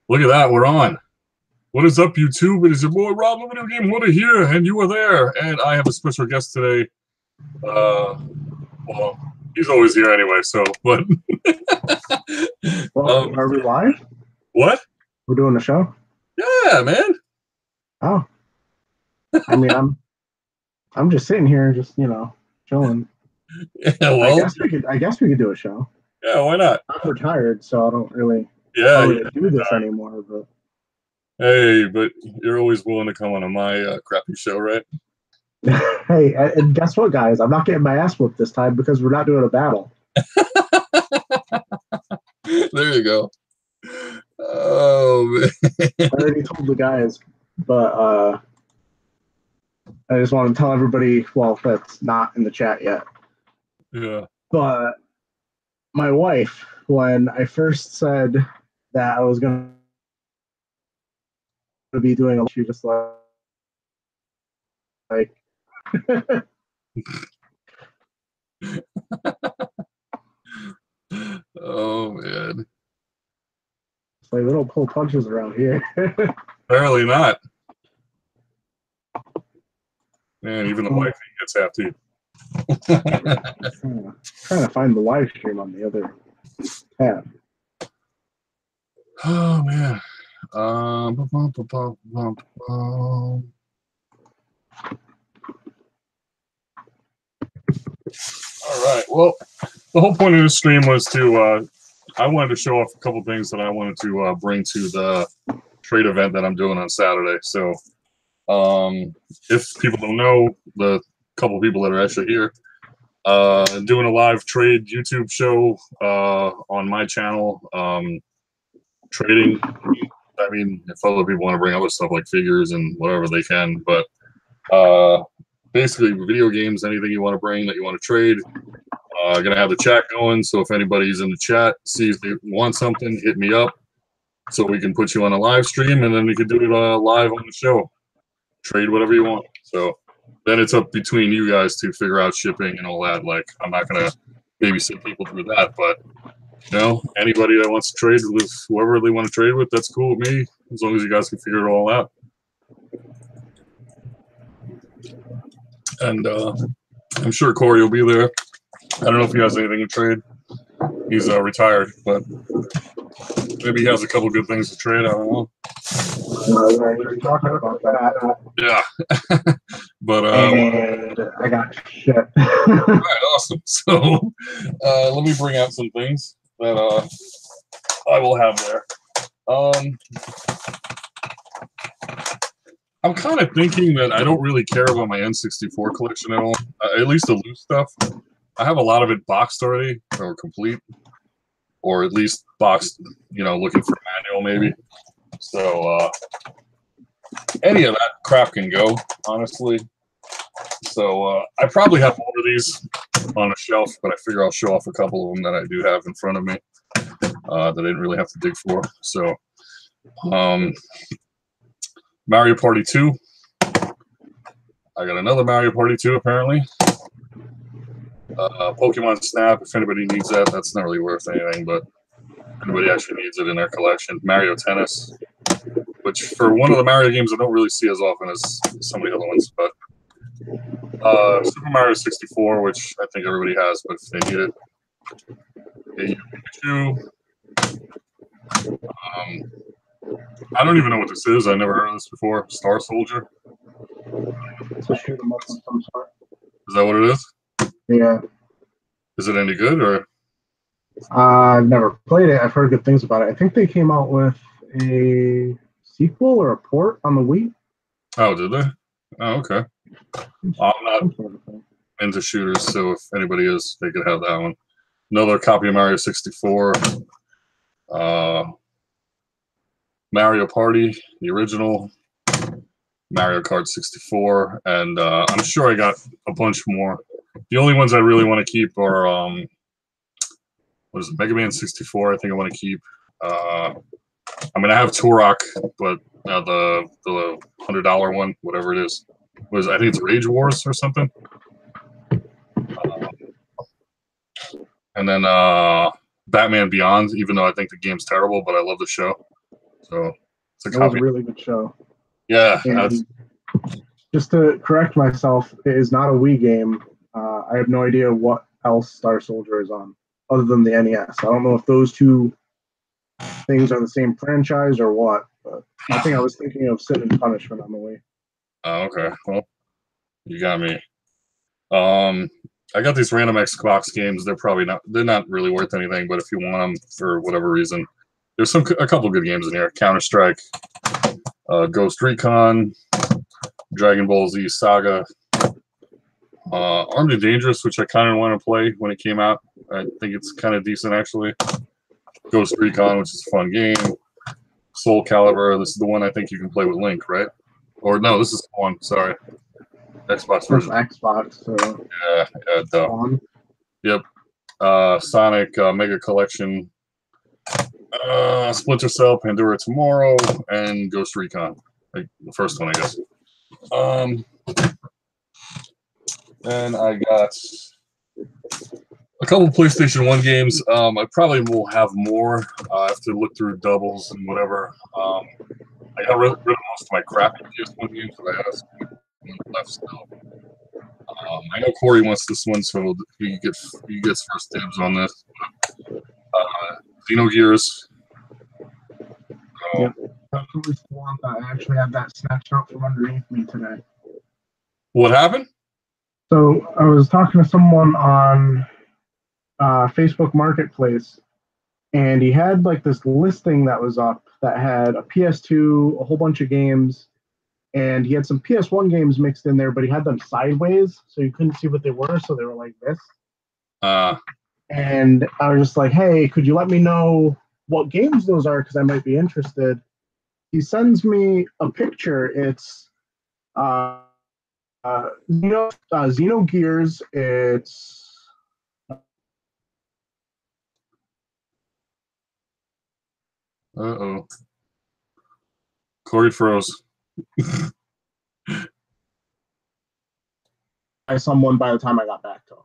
Look at that, we're on. What is up, YouTube? It is your boy Rob, the Video Game Hoarder here, and you are there. And I have a special guest today. Well, he's always here anyway, so, but. Well, are we live? What? We're doing a show? Yeah, man. Oh. I mean, I'm just sitting here, just, chilling. Yeah, well. I guess we could do a show. Yeah, why not? I'm retired, so I don't really, do this anymore. But hey, but you're always willing to come on my crappy show, right? Hey, and guess what, guys? I'm not getting my ass whooped this time because we're not doing a battle. There you go. Oh, man. I already told the guys, but I just want to tell everybody, well, that's not in the chat yet. Yeah. But my wife, when I first said that I was going to be doing, she just like Oh, man. It's like, we don't pull punches around here. Apparently not. Man, even the wife gets half teeth. Trying to find the live stream on the other tab. Oh, man. All right. Well, the whole point of this stream was to, I wanted to show off a couple things that I wanted to bring to the trade event that I'm doing on Saturday. So, if people don't know, the couple people that are actually here, doing a live trade YouTube show on my channel, trading. I mean, if other people want to bring other stuff like figures and whatever they can, but basically video games, anything you want to bring that you want to trade. Gonna have the chat going, so if anybody's in the chat sees they want something, hit me up so we can put you on a live stream, and then we can do it live on the show. Trade whatever you want. So then it's up between you guys to figure out shipping and all that. Like, I'm not gonna babysit people through that, but anybody that wants to trade with whoever they want to trade with, that's cool with me, as long as you guys can figure it all out. And I'm sure Corey will be there. I don't know if he has anything to trade. He's retired, but maybe he has a couple good things to trade. I don't know. We're talking about that. Yeah. But and I got shit. All right, awesome. So let me bring out some things that I will have there. I'm kind of thinking that I don't really care about my N64 collection at all. At least the loose stuff. I have a lot of it boxed already, or complete, or at least boxed, looking for manual maybe. So any of that crap can go, honestly. So I probably have more of these on a shelf, but I figure I'll show off a couple of them that I do have in front of me that I didn't really have to dig for. So Mario Party 2. I got another Mario Party 2 apparently. Pokemon Snap, if anybody needs that, that's not really worth anything, but anybody actually needs it in their collection. Mario Tennis, which for one of the Mario games I don't really see as often as some of the other ones, but Super Mario 64, which I think everybody has, but if they need it. Pikachu. I don't even know what this is. I never heard of this before. Star Soldier. So shoot 'em up of some sort. Is that what it is? Yeah. Is it any good, or? I've never played it. I've heard good things about it. I think they came out with a sequel or a port on the Wii. Oh, did they? Oh, okay. I'm not into shooters, so if anybody is, they could have that one. Another copy of Mario 64. Mario Party, the original. Mario Kart 64, and I'm sure I got a bunch more. The only ones I really want to keep are what is it, Mega Man 64. I think I want to keep. I mean, I have Turok, but the $100 one, whatever it is, I think it's Rage Wars or something. And then Batman Beyond, even though I think the game's terrible, but I love the show. So it's a It was a copy. really good show. Yeah, And just to correct myself, it is not a Wii game. I have no idea what else Star Soldier is on, other than the NES. I don't know if those two things are the same franchise or what, but I think I was thinking of Sin and Punishment on the Wii. oh, okay. Well, you got me. I got these random Xbox games. They're not really worth anything, but if you want them for whatever reason, there's a couple good games in here. Counter-Strike, Ghost Recon, Dragon Ball Z Saga, Armed and Dangerous, which I kind of want to play when it came out. I think it's kind of decent, actually. Ghost Recon, which is a fun game. Soul Calibur, this is the one I think you can play with Link, right? Or no, this is one, sorry. Xbox version. That's Xbox. So Yeah, duh. on. Yep. Sonic, Mega Collection, Splinter Cell, Pandora Tomorrow, and Ghost Recon. Like the first one, I guess. And I got a couple PlayStation 1 games. I probably will have more. I have to look through doubles and whatever. I got rid of most of my crappy PS1 games, but I have some left still. I know Corey wants this one, so he gets first dibs on this. Xenogears. Yep. Definitely still want that. I actually had that snatched out from underneath me today. What happened? So I was talking to someone on Facebook Marketplace, and he had like this listing that was up that had a PS2, a whole bunch of games, and he had some PS1 games mixed in there, but he had them sideways, so you couldn't see what they were, so they were like this. And I was just like, hey, could you let me know what games those are, because I might be interested. He sends me a picture. It's Xenogears. It's Uh-oh. Corey froze. by someone by the time I got back to him.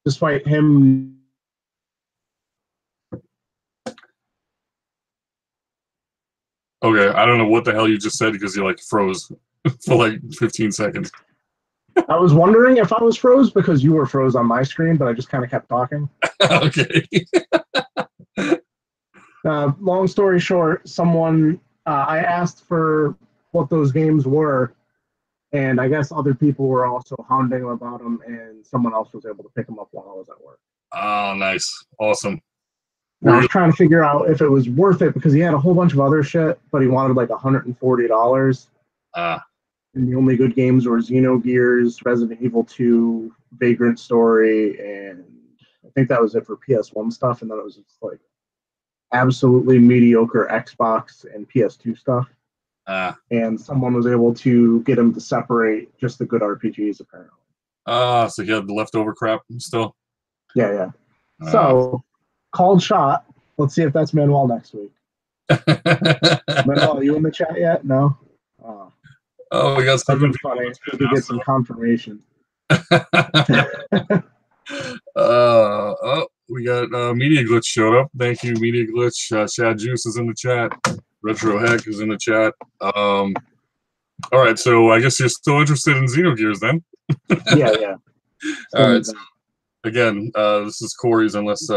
Despite him. Okay, I don't know what the hell you just said because you like froze for like 15 seconds. I was wondering if I was froze because you were froze on my screen, but I just kind of kept talking. Okay. Long story short, I asked for what those games were, and I guess other people were also hounding him about them, and someone else was able to pick them up while I was at work. Oh, nice. Awesome. And I was trying to figure out if it was worth it because he had a whole bunch of other shit, but he wanted like $140. And the only good games were Xenogears, Resident Evil 2, Vagrant Story, and I think that was it for PS1 stuff. And then it was just like absolutely mediocre Xbox and PS2 stuff. And someone was able to get him to separate just the good RPGs, apparently. So he had the leftover crap still? Yeah. So, called shot. Let's see if that's Manuel next week. Manuel, are you in the chat yet? No? Oh, we got something funny. We could get some confirmation. We got Media Glitch showed up. Thank you, Media Glitch. Shad Juice is in the chat. Retro Heck is in the chat. All right, so I guess you're still interested in Xenogears then? Yeah. All right. So, again, this is Corey's unless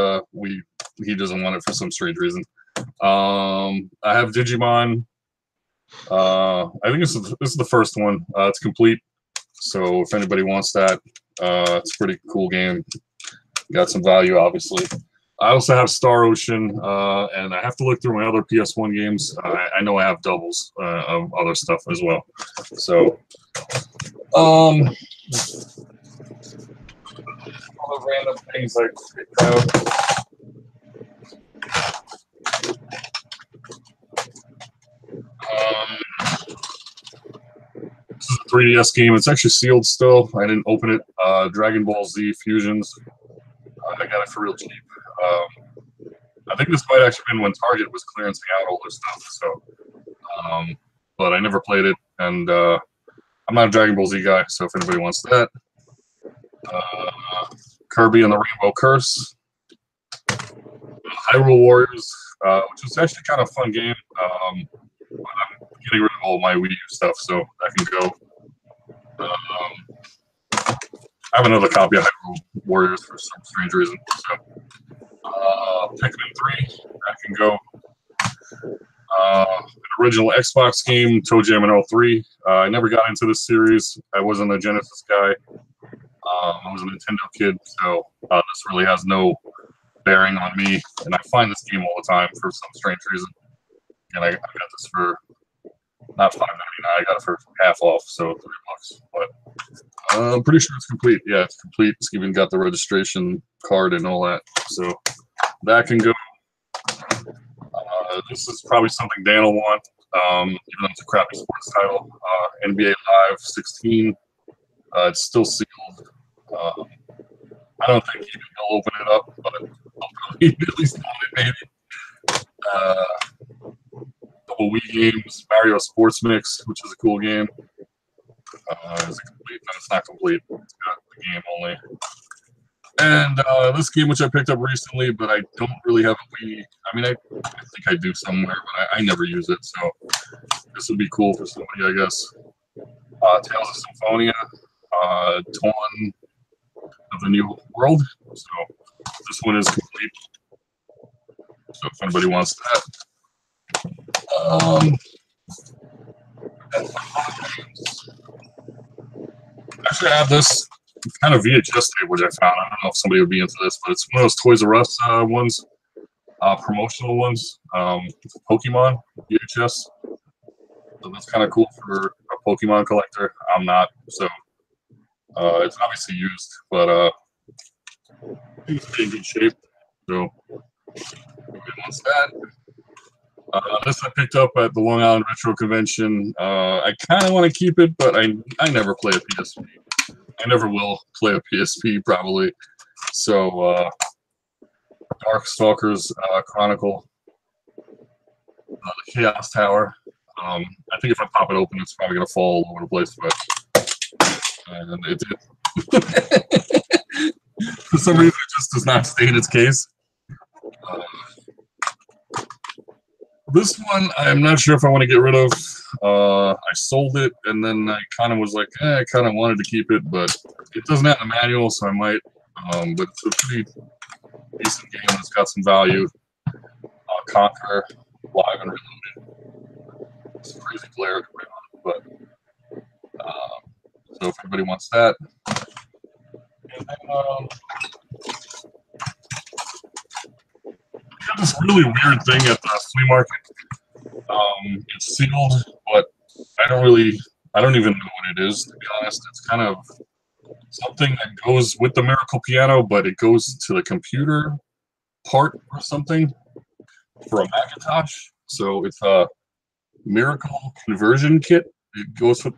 he doesn't want it for some strange reason. I have Digimon. I think this is the first one. It's complete. So if anybody wants that, it's a pretty cool game. Got some value, obviously. I also have Star Ocean, and I have to look through my other PS1 games. I know I have doubles of other stuff as well. So, other random things I picked out. This is a 3DS game. It's actually sealed still. I didn't open it. Dragon Ball Z Fusions. I got it for real cheap. I think this might actually been when Target was clearancing out all their stuff. So, but I never played it, and I'm not a Dragon Ball Z guy. So if anybody wants that, Kirby and the Rainbow Curse, Hyrule Warriors, which was actually kind of a fun game. But I'm getting rid of all my Wii U stuff, so that can go. I have another copy of Hyrule Warriors for some strange reason. So, Pikmin 3, that can go. An original Xbox game, Toe Jam and 03. I never got into this series. I wasn't a Genesis guy. I was a Nintendo kid, so this really has no bearing on me. And I find this game all the time for some strange reason. And I got this for not $5.99. I got it for half off, so $3. But I'm pretty sure it's complete. Yeah, it's complete. It's even got the registration card and all that. So that can go. This is probably something Dan will want, even though it's a crappy sports title. NBA Live 16. It's still sealed. I don't think he'll open it up, but I'll probably at least own it, maybe. Couple Wii games, Mario Sports Mix, which is a cool game. Is it complete? No, it's not complete. It's got the game only. And this game, which I picked up recently, but I don't really have a Wii. I mean, I think I do somewhere, but I never use it. So this would be cool for somebody, I guess. Tales of Symphonia, Dawn of the New World. So this one is complete. So if anybody wants that. Actually, I have this kind of VHS tape, which I found. I don't know if somebody would be into this, but it's one of those Toys R Us ones, promotional ones. It's a Pokemon VHS. So that's kind of cool for a Pokemon collector. I'm not, so it's obviously used, but it's in good shape. So nobody wants that. This I picked up at the Long Island Retro Convention. I kind of want to keep it, but I never play a PSP. I never will play a PSP, probably. So, Darkstalkers Chronicle, the Chaos Tower. I think if I pop it open, it's probably going to fall all over the place, but and it did. For some reason, it just does not stay in its case. This one, I'm not sure if I want to get rid of. I sold it, and then I kind of was like, I kind of wanted to keep it, but it doesn't have a manual, so I might. But it's a pretty decent game. It's got some value. Conquer Live and Reloaded. It's a crazy glare going on, but so if anybody wants that. And then, got this really weird thing at the flea market. It's sealed, but I don't even know what it is, to be honest. It's kind of something that goes with the Miracle Piano, but it goes to the computer part or something for a Macintosh. So it's a Miracle conversion kit. It goes with,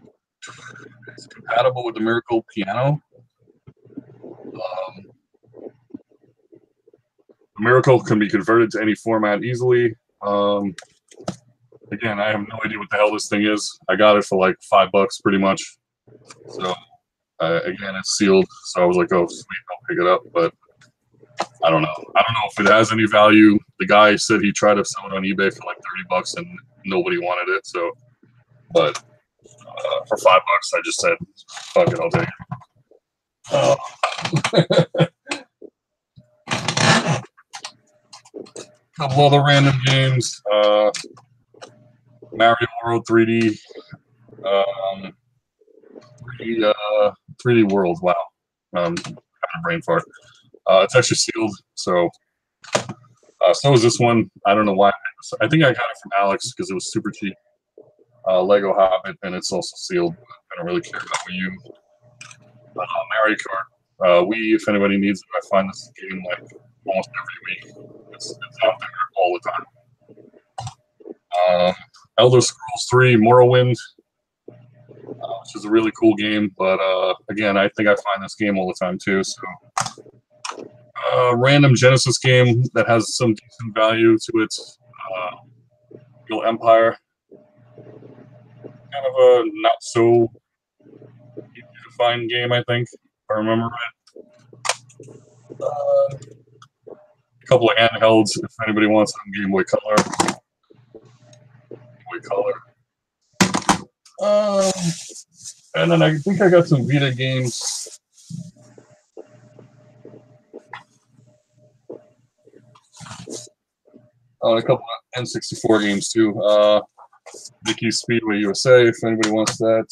it's compatible with the Miracle Piano. Miracle can be converted to any format easily. Again, I have no idea what the hell this thing is. I got it for like $5 pretty much. So again, it's sealed. So I was like, oh, sweet, I'll pick it up. But I don't know. I don't know if it has any value. The guy said he tried to sell it on eBay for like $30 and nobody wanted it. So, but for $5, I just said, fuck it, I'll take it. Couple other random games. Mario World 3D. 3D World. Wow. Having a brain fart. It's actually sealed. So is this one. I don't know why. I think I got it from Alex because it was super cheap. Lego Hobbit, and it's also sealed. I don't really care about Wii U. Mario Kart. Wii, if anybody needs it, I find this game like almost every week. It's out there all the time. Elder Scrolls 3 Morrowind, which is a really cool game, but again, I think I find this game all the time too. So, random Genesis game that has some decent value to it. Steel Empire, kind of a not so easy to find game, I think, if I remember right. couple of handhelds if anybody wants them. Game Boy Color. And then I think I got some Vita games. Oh, and a couple of N64 games too. Mickey Speedway USA, if anybody wants that.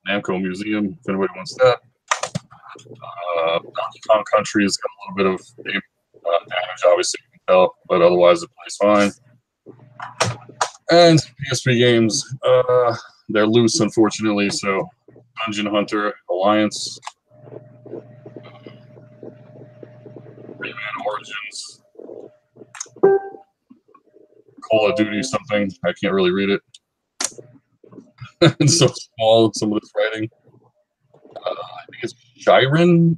Namco Museum, if anybody wants that. Donkey Kong Country has got a little bit of damage, obviously, you can tell, but otherwise it plays fine. And PSP games, they're loose, unfortunately, so Dungeon Hunter Alliance, Rayman Origins, Call of Duty something, I can't really read it. It's so small, some of this writing. I think it's Shiren.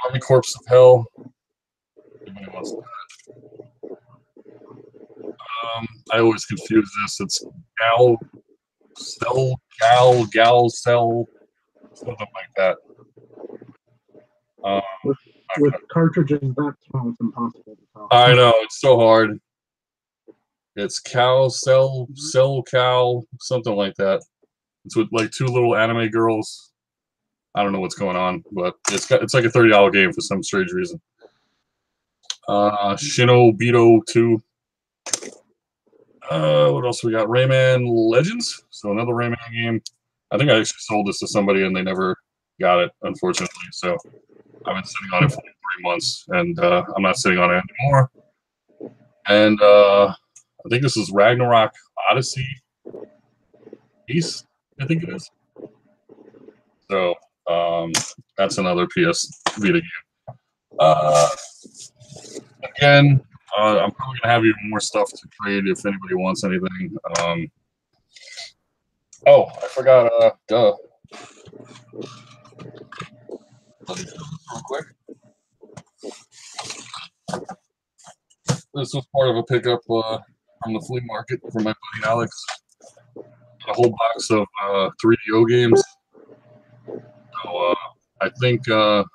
Army Corps of Hell. Anybody wants that? I always confuse this. It's Gal Cell, something like that. With cartridges that small, it's impossible to tell. I know, it's so hard. It's Cow, Cow, something like that. It's with like two little anime girls. I don't know what's going on, but it's like a $30 game for some strange reason. Shinobito 2. What else we got? Rayman Legends. So another Rayman game. I think I actually sold this to somebody and they never got it, unfortunately. So I've been sitting on it for like 3 months, and I'm not sitting on it anymore. And I think this is Ragnarok Odyssey East, I think it is. So that's another PS Vita game. Again, I'm probably gonna have even more stuff to trade if anybody wants anything. Oh, I forgot. Duh. Let me do this real quick. This was part of a pickup from the flea market from my buddy Alex. A whole box of 3DO games. So I think Bob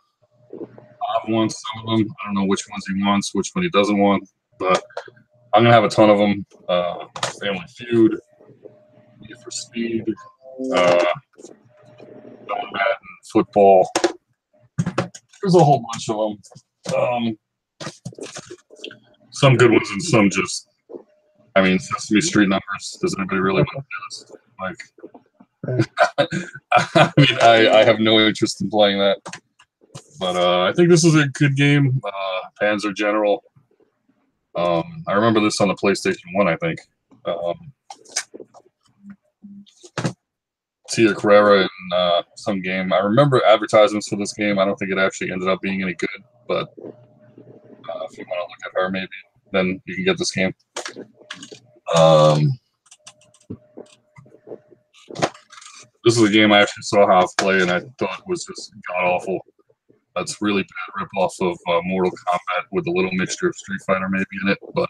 wants some of them. I don't know which ones he wants, which one he doesn't want, but I'm gonna have a ton of them. Family Feud, Need for Speed, Madden, football. There's a whole bunch of them. Some good ones and some just, I mean, Sesame Street numbers. Does anybody really want to do this? Like, I mean, I have no interest in playing that. But I think this is a good game. Panzer General. I remember this on the PlayStation 1, I think. Tia Carrera in some game. I remember advertisements for this game. I don't think it actually ended up being any good, but if you want to look at her, maybe, then you can get this game. This is a game I actually saw Half play, and I thought was just god-awful. That's really bad ripoff of Mortal Kombat with a little mixture of Street Fighter maybe in it, but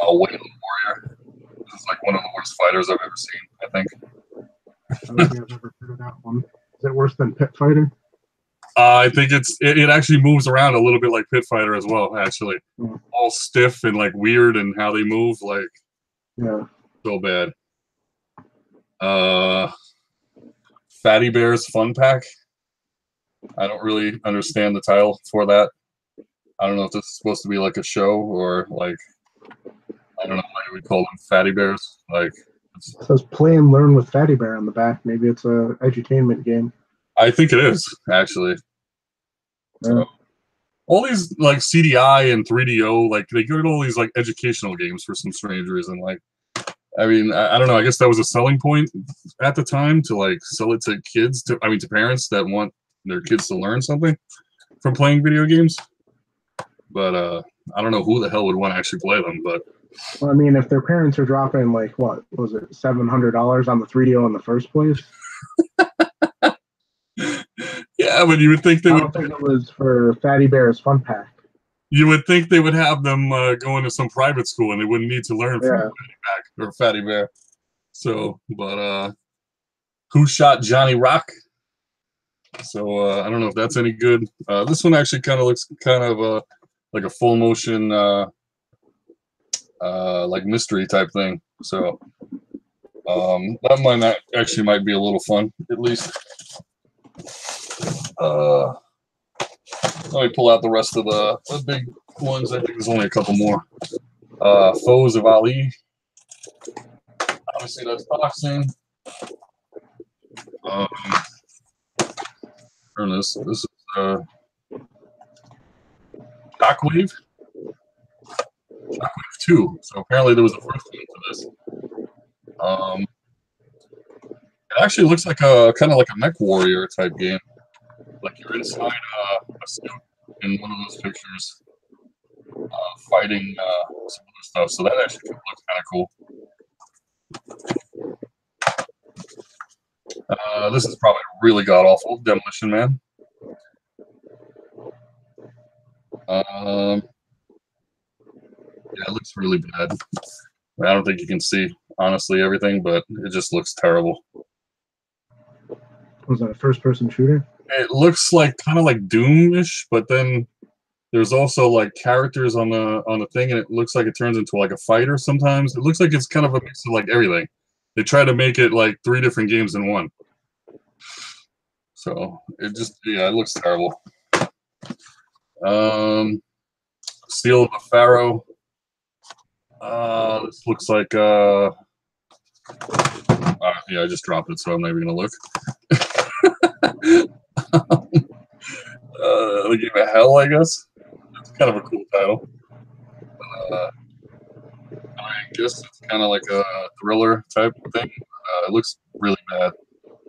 Wayland Warrior. This is like one of the worst fighters I've ever seen, I think. I don't think I've ever heard of that one. Is it worse than Pit Fighter? I think it actually moves around a little bit like Pit Fighter as well, actually. Yeah. All stiff and like weird and how they move, like so bad. Fatty Bear's Fun Pack. I don't really understand the title for that. I don't know if this is supposed to be like a show or like, I don't know why we call them Fatty Bears. Like, it says play and learn with Fatty Bear on the back. Maybe it's a edutainment game. I think it is, actually. So, all these like CDI and 3DO, like they get all these like educational games for some strange reason. Like, I mean, I don't know. I guess that was a selling point at the time to like sell it to kids, to parents that want their kids to learn something from playing video games. But I don't know who the hell would want to actually play them. But well, I mean, if their parents are dropping like what was it, $700 on the 3DO in the first place? Yeah, but you would think they would. I don't think it was for Fatty Bear's Fun Pack. You would think they would have them go into some private school and they wouldn't need to learn from Yeah. Fatty Bear. So, but Who Shot Johnny Rock? So I don't know if that's any good. This one actually kind of looks kind of like a full motion like mystery type thing. So that might be a little fun at least. Let me pull out the rest of the big ones. I think there's only a couple more. Foes of Ali. Obviously, that's boxing. Turn this. This is Shockwave. Shockwave 2. So apparently there was a first one to this. It actually looks like a kind of like a mech warrior type game. Like you're inside a suit in one of those pictures, fighting some other stuff. So that actually looks kind of cool. This is probably really god awful. Demolition Man. Yeah, it looks really bad. I don't think you can see honestly everything, but it just looks terrible. Was that a first-person shooter? It looks like kind of like Doom-ish, but then there's also like characters on the thing, and it looks like it turns into like a fighter sometimes. It looks like it's kind of a mix of like everything. They try to make it like 3 different games in one. So it just, yeah, it looks terrible. Seal of the Pharaoh. This looks like yeah, I just dropped it, so I'm not even gonna look. The Game of Hell, I guess. It's kind of a cool title. I guess it's kind of like a thriller type thing. It looks really bad.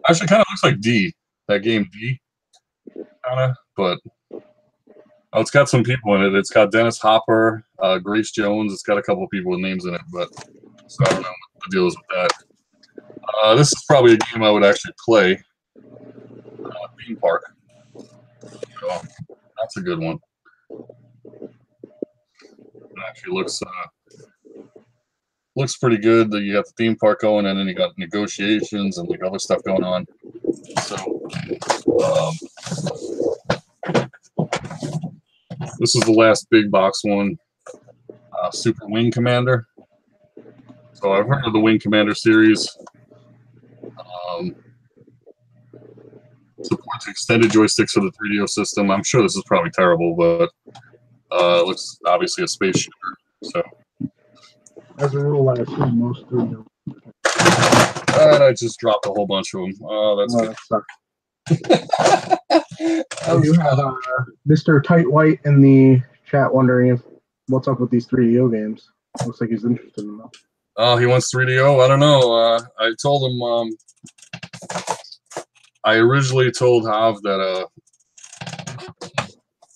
Actually, kind of looks like D, that game D, kind of. But oh, it's got some people in it. It's got Dennis Hopper, Grace Jones. It's got a couple of people with names in it, but so I don't know what the deal is with that. This is probably a game I would actually play. Theme Park. So that's a good one. It actually looks pretty good. That you got the theme park going, and then you got negotiations and like other stuff going on. So this is the last big box one. Super Wing Commander. So I've heard of the Wing Commander series. Supports extended joysticks for the 3DO system. I'm sure this is probably terrible, but it looks obviously a space shooter. So as a rule, I assume most 3DO. And I just dropped a whole bunch of them. Oh, that's good. I do have Mr. Tight White in the chat wondering what's up with these 3DO games. Looks like he's interested in them. Oh, he wants 3DO? I don't know. I told him. I originally told Hav that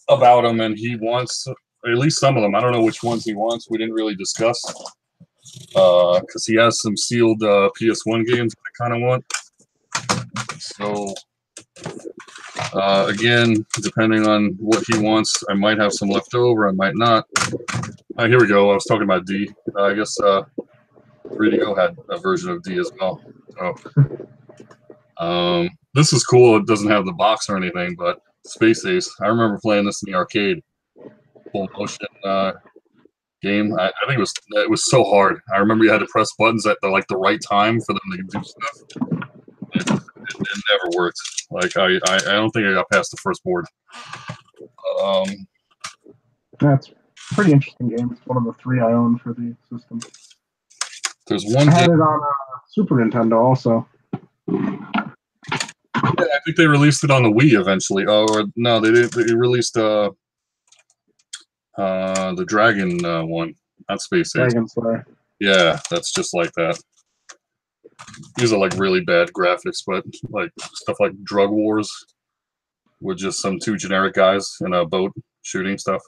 about him, and he wants at least some of them. I don't know which ones he wants. We didn't really discuss because he has some sealed PS1 games that I kind of want. So again, depending on what he wants, I might have some left over. I might not. Here we go. I was talking about D. I guess 3DO had a version of D as well. So this is cool. It doesn't have the box or anything, but Space Ace. I remember playing this in the arcade. Full motion game. I think it was so hard. I remember you had to press buttons at the right time for them to do stuff. It never worked. Like I don't think I got past the first board. That's a pretty interesting game. It's one of the 3 I own for the system. There's one. I had it on Super Nintendo also. Yeah, I think they released it on the Wii eventually. Oh, or no, they did. They released the Dragon one, not Space Ace. Dragon Slayer. Yeah, that's just like that. These are like really bad graphics, but like stuff like Drug Wars with just some 2 generic guys in a boat shooting stuff.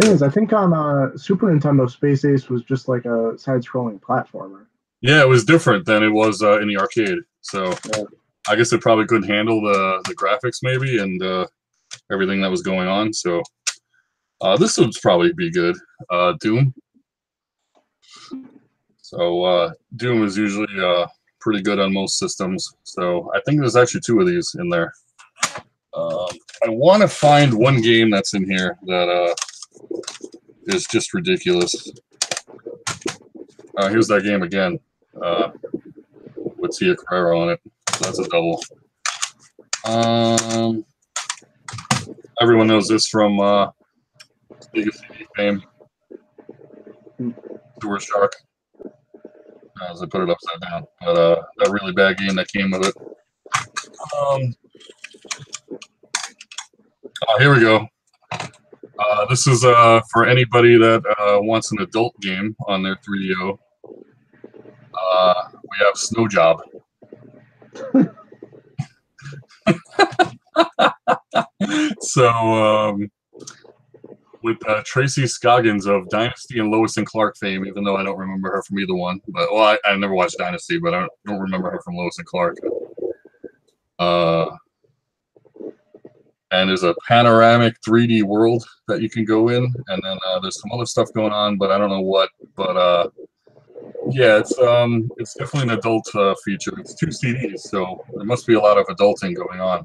Thing is, I think on Super Nintendo, Space Ace was just like a side-scrolling platformer. Yeah, it was different than it was in the arcade. So yeah. I guess it probably couldn't handle the graphics maybe and everything that was going on. So This would probably be good. Doom. So Doom is usually pretty good on most systems. So I think there's actually 2 of these in there. I want to find one game that's in here that is just ridiculous. Here's that game again with Tia Carrera on it. So that's a double. Everyone knows this from Sega CD fame. Sewer Shark. As I put it upside down, but that really bad game that came with it. Here we go. This is for anybody that wants an adult game on their 3DO. We have Snow Job. So with Tracy Scoggins of Dynasty and Lois and Clark fame, even though I don't remember her from either one. But well, I never watched Dynasty, but I don't remember her from Lois and Clark. And there's a panoramic 3D world that you can go in, and then there's some other stuff going on, but I don't know what. But yeah, it's definitely an adult feature. It's 2 CDs, so there must be a lot of adulting going on.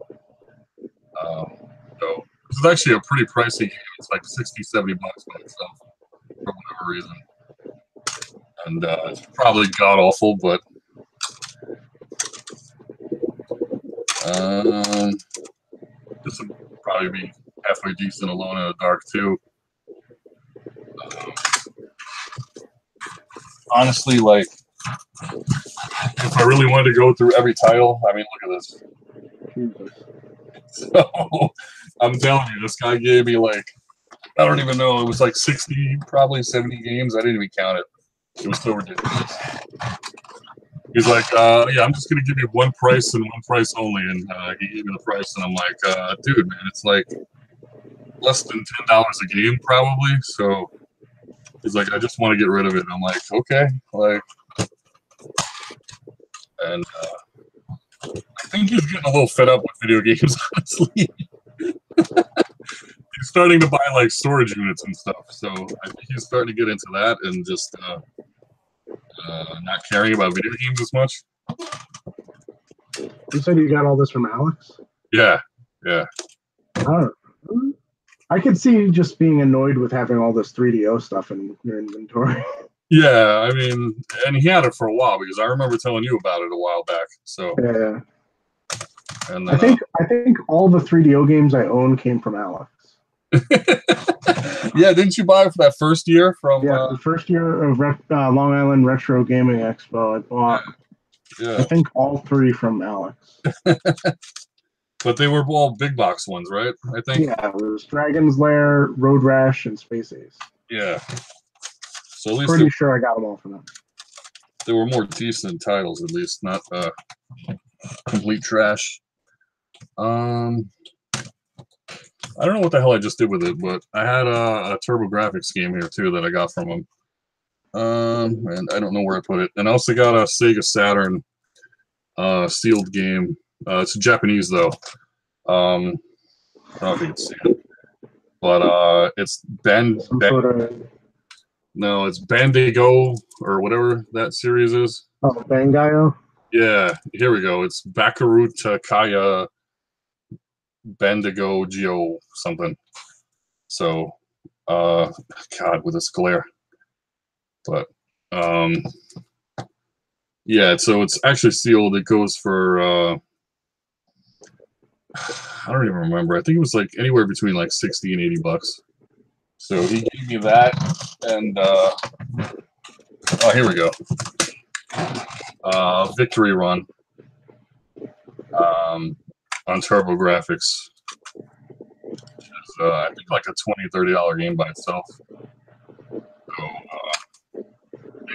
So this is actually a pretty pricey game. It's like $60-70 by itself for whatever reason, and it's probably god awful, but this would probably be halfway decent alone in the dark too. Honestly, like, if I really wanted to go through every title, I mean, look at this. So, I'm telling you, this guy gave me like, I don't even know, it was like 60, probably 70 games. I didn't even count it. It was so ridiculous. He's like, yeah, I'm just going to give you one price and one price only. And he gave me the price, and I'm like, dude, man, it's like less than $10 a game, probably. So he's like, I just want to get rid of it. And I'm like, okay. Like, and I think he's getting a little fed up with video games, honestly. He's starting to buy like storage units and stuff. So I think he's starting to get into that and just not caring about video games as much. You said you got all this from Alex? Yeah, yeah. I could see you just being annoyed with having all this 3DO stuff in your inventory. Yeah, I mean, and he had it for a while because I remember telling you about it a while back. So yeah. And I think all the 3DO games I own came from Alex. Yeah, didn't you buy it for that first year from? Yeah, the first year of Long Island Retro Gaming Expo, I bought. Yeah. I think all 3 from Alex. But they were all big box ones, right? I think. Yeah, it was Dragon's Lair, Road Rash, and Space Ace. Yeah. So at least pretty sure I got them all from them. They were more decent titles, at least, not complete trash. I don't know what the hell I just did with it, but I had a TurboGrafx game here too that I got from him. And I don't know where I put it. And I also got a Sega Saturn sealed game. It's Japanese though. I don't know if you can see it, but it's no, it's Bandigo or whatever that series is. Oh, Bangayo? Yeah, here we go. It's Bakaru Takaya Bandigo Geo something. So, God, with this glare. But, yeah, so it's actually sealed. It goes for, I don't even remember. I think it was like anywhere between like 60 and 80 bucks. So he gave me that, and oh, here we go. Victory Run on TurboGrafx. Which is, I think like a $20-$30 game by itself. So gave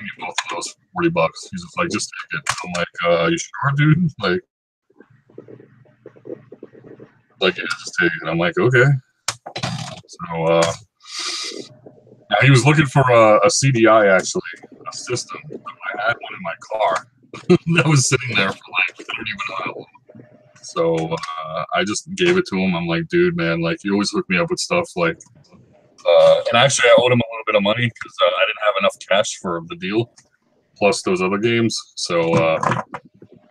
me both of those for 40 bucks. He's just like, just take it. I'm like, you sure, dude? Like, yeah, just take it. I'm like, okay. So, now he was looking for a CDI, actually, a system. I had one in my car that was sitting there for like, I don't even know how long. So I just gave it to him. I'm like, dude, man, like, you always hook me up with stuff. Like, And actually, I owed him a little bit of money because I didn't have enough cash for the deal, plus those other games. So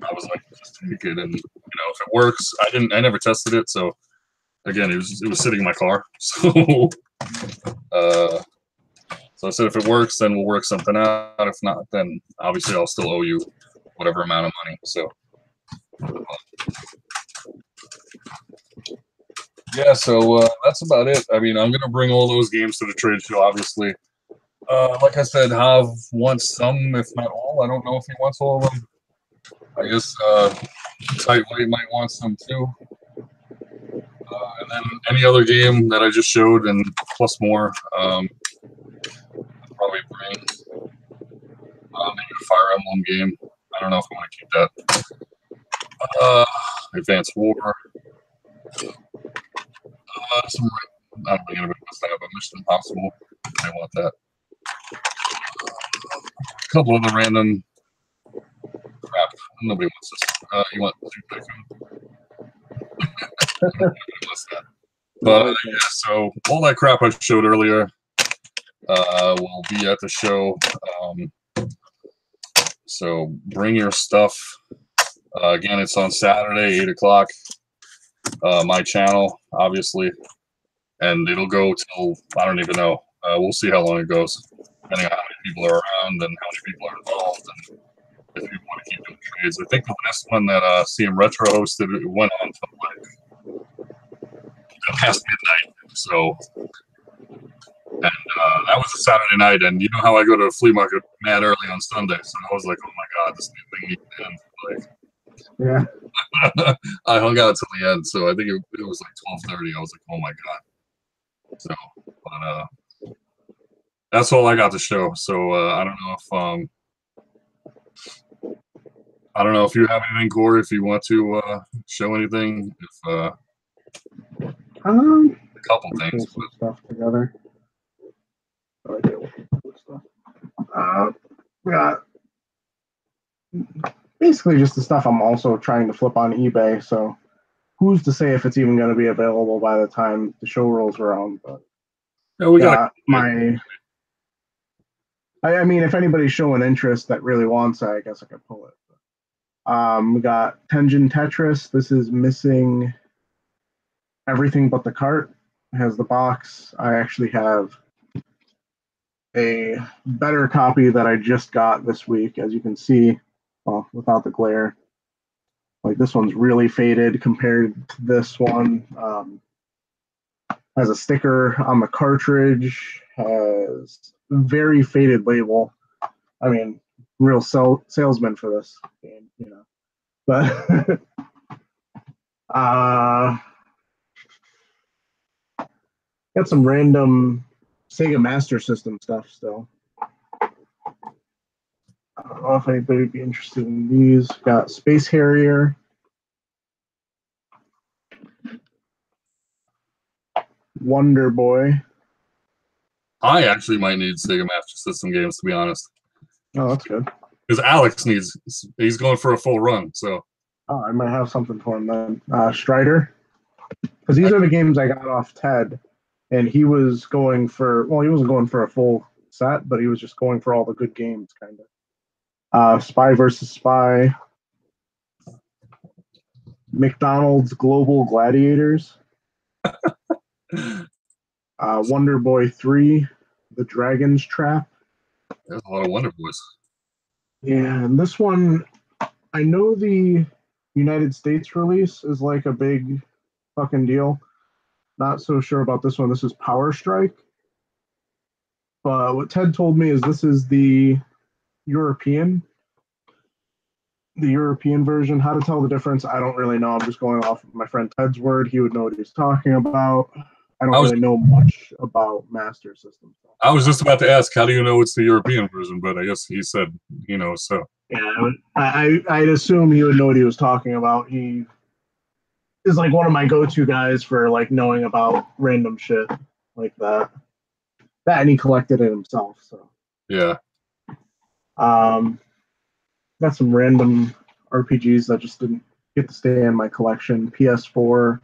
I was like, just take it, and if it works, I never tested it, so again, it was sitting in my car. So so I said, if it works, then we'll work something out. If not, then obviously I'll still owe you whatever amount of money. So yeah, so that's about it. I mean, I'm gonna bring all those games to the trade show, obviously. Like I said, Hav wants some, if not all. I don't know if he wants all of them. I guess Tightweight might want some too. And then any other game that I just showed, and plus more. I'll probably bring maybe a Fire Emblem game. I don't know if I want to keep that. Advanced War. Some, I don't think anybody wants that, but Mission Impossible. I want that. A couple of the random crap. Nobody wants this. You want Tycoon? Nobody wants that. But yeah, so all that crap I showed earlier will be at the show. So bring your stuff. Again, it's on Saturday, 8 o'clock. My channel, obviously. And it'll go till, I don't even know. We'll see how long it goes, depending on how many people are around and how many people are involved, and if you want to keep doing trades. I think the last one that CM Retro hosted, it went on till like past midnight. So, and that was a Saturday night, and you know how I go to the flea market mad early on Sunday, so I was like, oh my god, this thing needs to end. Like, yeah. I hung out till the end, so I think it was like 12:30. I was like, oh my god. So, but that's all I got to show. So I don't know if you have anything, Corey, if you want to show anything. If a couple things. Some stuff together. We got basically just the stuff I'm also trying to flip on eBay. So who's to say if it's even going to be available by the time the show rolls around? But yeah, we got I mean, if anybody's showing interest that really wants it, I guess I could pull it. We got Tenjin Tetris. This is missing everything but the cart. It has the box. I actually have a better copy that I just got this week, as you can see, well, without the glare. Like, this one's really faded compared to this one. Has a sticker on the cartridge, has very faded label. I mean, real salesman for this game, But got some random Sega Master System stuff still. I don't know if anybody would be interested in these. Got Space Harrier. Wonder Boy. I actually might need Sega Master System games, to be honest. Oh, that's good. Because Alex he's going for a full run, so. Oh, I might have something for him then. Strider. Because these are the games I got off Ted, and he was going for, well, he wasn't going for a full set, but he was just going for all the good games, kind of. Spy versus Spy. McDonald's Global Gladiators. Wonder Boy 3, The Dragon's Trap. There's a lot of Wonder Boys. Yeah, and this one, I know the United States release is like a big fucking deal. Not so sure about this one. This is Power Strike. But what Ted told me is this is the European version. How to tell the difference, I don't really know. I'm just going off of my friend Ted's word. He would know what he's talking about. I don't really know much about Master System stuff. I was just about to ask, how do you know it's the European version? But I guess he said, so. Yeah, I'd assume he would know what he was talking about. He is like one of my go-to guys for like knowing about random shit like that. That, and he collected it himself. So yeah. Got some random RPGs that just didn't get to stay in my collection. PS4.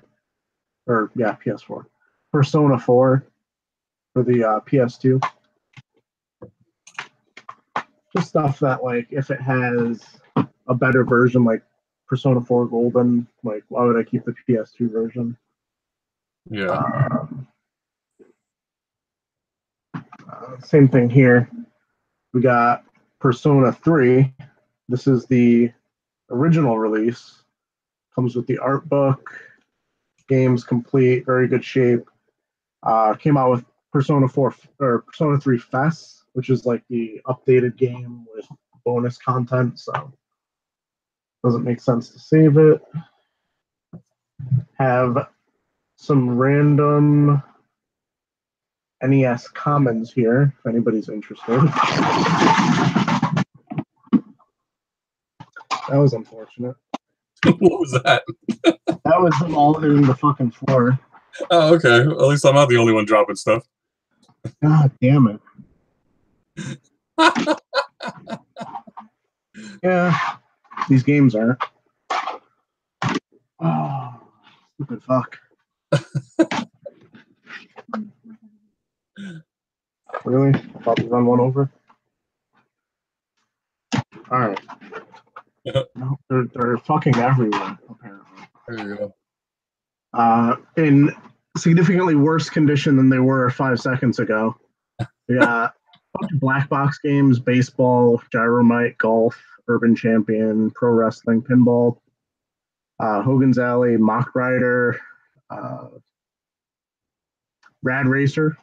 Persona 4. for the PS2. Just stuff that, like, if it has a better version, like Persona 4 Golden, like, why would I keep the PS2 version? Yeah. Same thing here. We got Persona 3. This is the original release. Comes with the art book. Game's complete, very good shape. Came out with Persona 4 or Persona 3 FES, which is like the updated game with bonus content, so doesn't make sense to save it. Have some random NES commons here, if anybody's interested. That was unfortunate. What was that? That was them all hitting the fucking floor. Oh, okay. At least I'm not the only one dropping stuff. God damn it. Yeah, these games aren't. Oh, stupid fuck. Really? About to run one over? Alright. No, they're fucking everywhere, apparently. There you go. In significantly worse condition than they were 5 seconds ago. We got a bunch of black box games, baseball, Gyromite, golf, Urban Champion, pro wrestling, pinball, Hogan's Alley, Mock Rider, Rad Racer,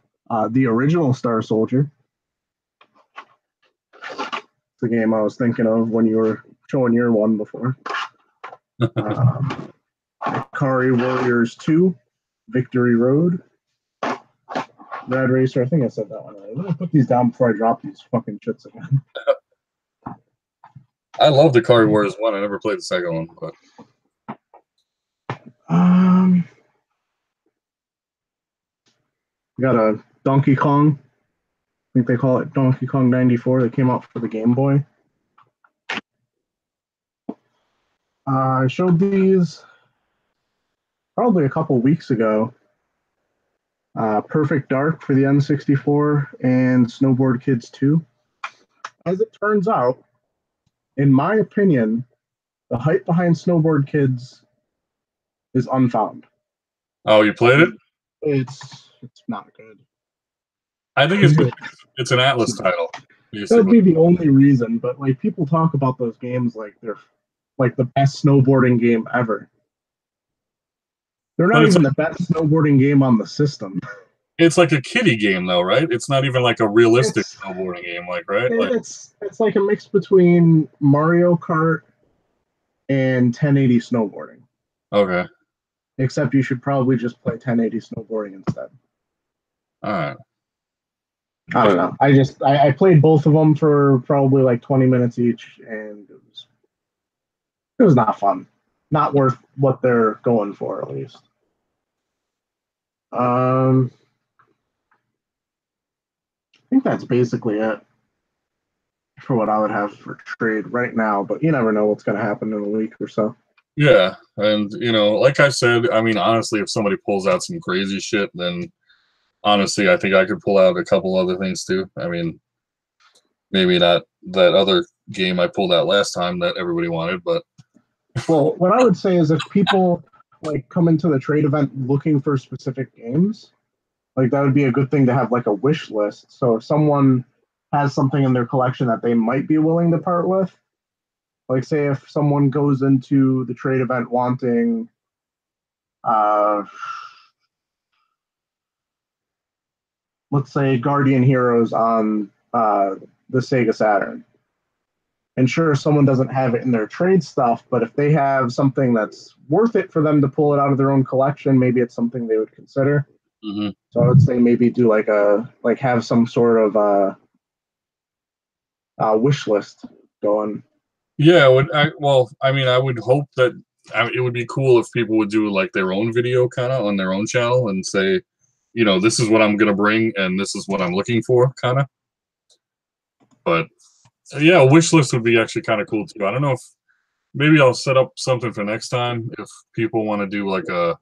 the original Star Soldier. It's the game I was thinking of when you were showing your one before. Ikari Warriors 2, Victory Road, Rad Racer. I think I said that one already. Let me put these down before I drop these fucking shits again. I love the Ikari Warriors 1. I never played the second one, but we got a Donkey Kong. I think they call it Donkey Kong 94. That came out for the Game Boy. I showed these probably a couple weeks ago. Perfect Dark for the N64 and Snowboard Kids 2. As it turns out, in my opinion, the hype behind Snowboard Kids is unfound. Oh, you played it? It's not good. I think it's an Atlas title. That'd be the only reason, but like people talk about those games like they're like the best snowboarding game ever. They're not even the best snowboarding game on the system. It's like a kiddie game, though, right? It's not even like a realistic snowboarding game, like, right? It's like a mix between Mario Kart and 1080 snowboarding. Okay. Except you should probably just play 1080 snowboarding instead. All right. I don't know. I played both of them for probably like 20 minutes each, and it was not fun. Not worth what they're going for, at least. I think that's basically it for what I would have for trade right now, but you never know what's going to happen in a week or so. Yeah, and like I said, I mean, honestly, if somebody pulls out some crazy shit, then honestly, I think I could pull out a couple other things too. I mean, maybe not that other game I pulled out last time that everybody wanted, but well, what I would say is if people like come into the trade event looking for specific games, like that would be a good thing to have like a wish list. So if someone has something in their collection that they might be willing to part with, like say if someone goes into the trade event wanting let's say Guardian Heroes on the Sega Saturn. And sure, someone doesn't have it in their trade stuff, but if they have something that's worth it for them to pull it out of their own collection, maybe it's something they would consider. Mm-hmm. So I would say maybe do have some sort of wish list going. Yeah, I would hope that it would be cool if people would do like their own video kind of on their own channel and say, this is what I'm gonna bring and this is what I'm looking for, kind of. But yeah, a wish list would be actually kind of cool too. I don't know if maybe I'll set up something for next time if people want to do like a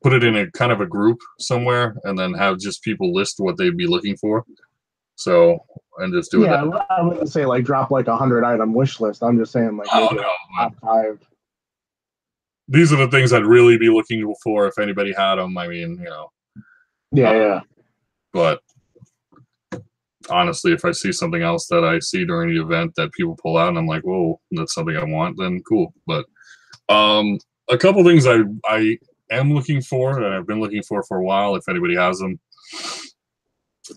put it in a kind of a group somewhere, and then have just people list what they'd be looking for. So, and just do yeah, that. I wouldn't say like drop like 100-item wish list. I'm just saying like maybe top 5. These are the things I'd really be looking for if anybody had them. I mean, you know. Yeah. But honestly, if I see something else that I see during the event that people pull out, and I'm like, whoa, that's something I want, then cool. But a couple things I am looking for, and I've been looking for a while, if anybody has them.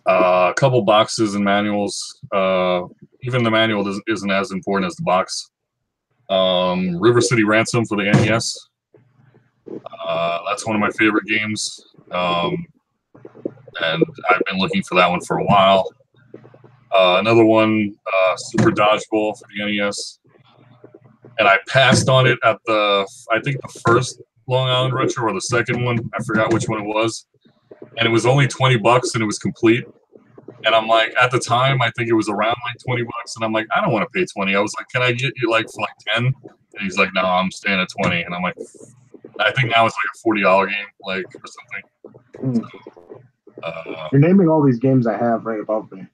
A couple boxes and manuals. Even the manual isn't as important as the box. River City Ransom for the NES. That's one of my favorite games. And I've been looking for that one for a while. Another one, Super Dodgeball for the NES. And I passed on it at I think the first Long Island Retro or the second one. I forgot which one it was. And it was only $20 and it was complete. And I'm like, at the time, I think it was around like $20. And I'm like, I don't want to pay 20. I was like, can I get you like for like 10? And he's like, no, I'm staying at 20. And I'm like, I think now it's like a $40 game, like, or something. So, you're naming all these games I have right above me.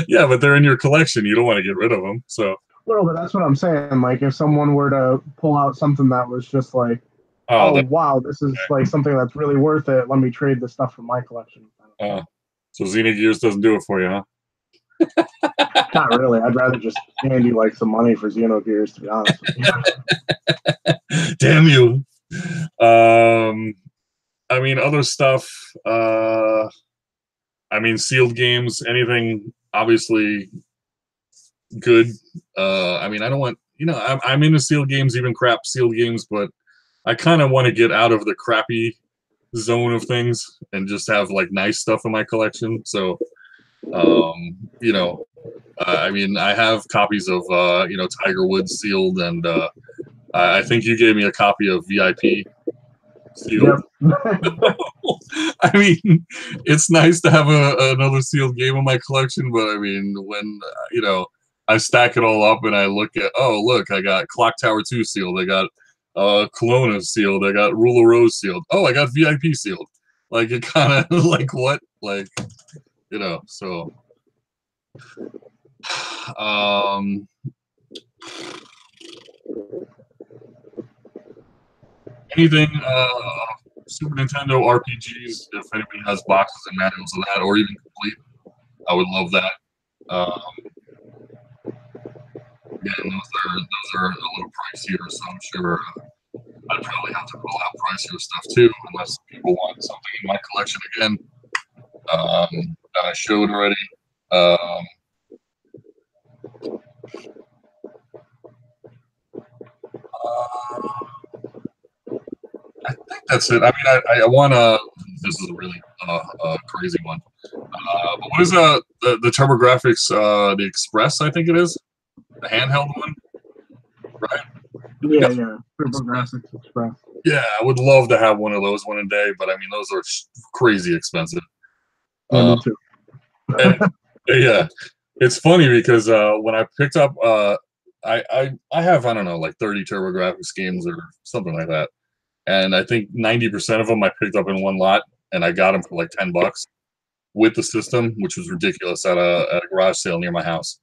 Yeah, but they're in your collection. You don't want to get rid of them. So. Well, but that's what I'm saying. Like, if someone were to pull out something that was just like, oh wow, this is like something that's really worth it, let me trade this stuff from my collection. So Xenogears doesn't do it for you, huh? Not really. I'd rather just hand you like some money for Xenogears, to be honest with you. Damn you. I mean, other stuff. I mean, sealed games, anything obviously good. I mean, I don't want, you know, I'm into sealed games, even crap sealed games, but I kind of want to get out of the crappy zone of things and just have like nice stuff in my collection. So, you know, I mean, I have copies of, you know, Tiger Woods sealed, and I think you gave me a copy of VIP sealed. Yep. I mean, it's nice to have another sealed game in my collection, but I mean, when, you know, I stack it all up and I look at, oh, look, I got Clock Tower 2 sealed. I got Kelowna sealed. I got Rule of Rose sealed. Oh, I got VIP sealed. Like, it kind of like what? Like, you know, so. Anything Super Nintendo RPGs, if anybody has boxes and manuals of that, or even complete, I would love that. Again, those are a little pricier, so I'm sure I'd probably have to pull out pricier stuff too, unless people want something in my collection again that I showed already. I think that's it. I mean, I want to. This is a really crazy one. But what is the TurboGrafx, the Express? I think it is the handheld one, right? Yeah, yeah. TurboGrafx Express. Yeah, I would love to have one of those one day, but I mean, those are crazy expensive. Me too. And, yeah, it's funny because when I picked up, I have, I don't know, like 30 TurboGrafx games or something like that. And I think 90% of them I picked up in one lot, and I got them for like $10 with the system, which was ridiculous at a garage sale near my house.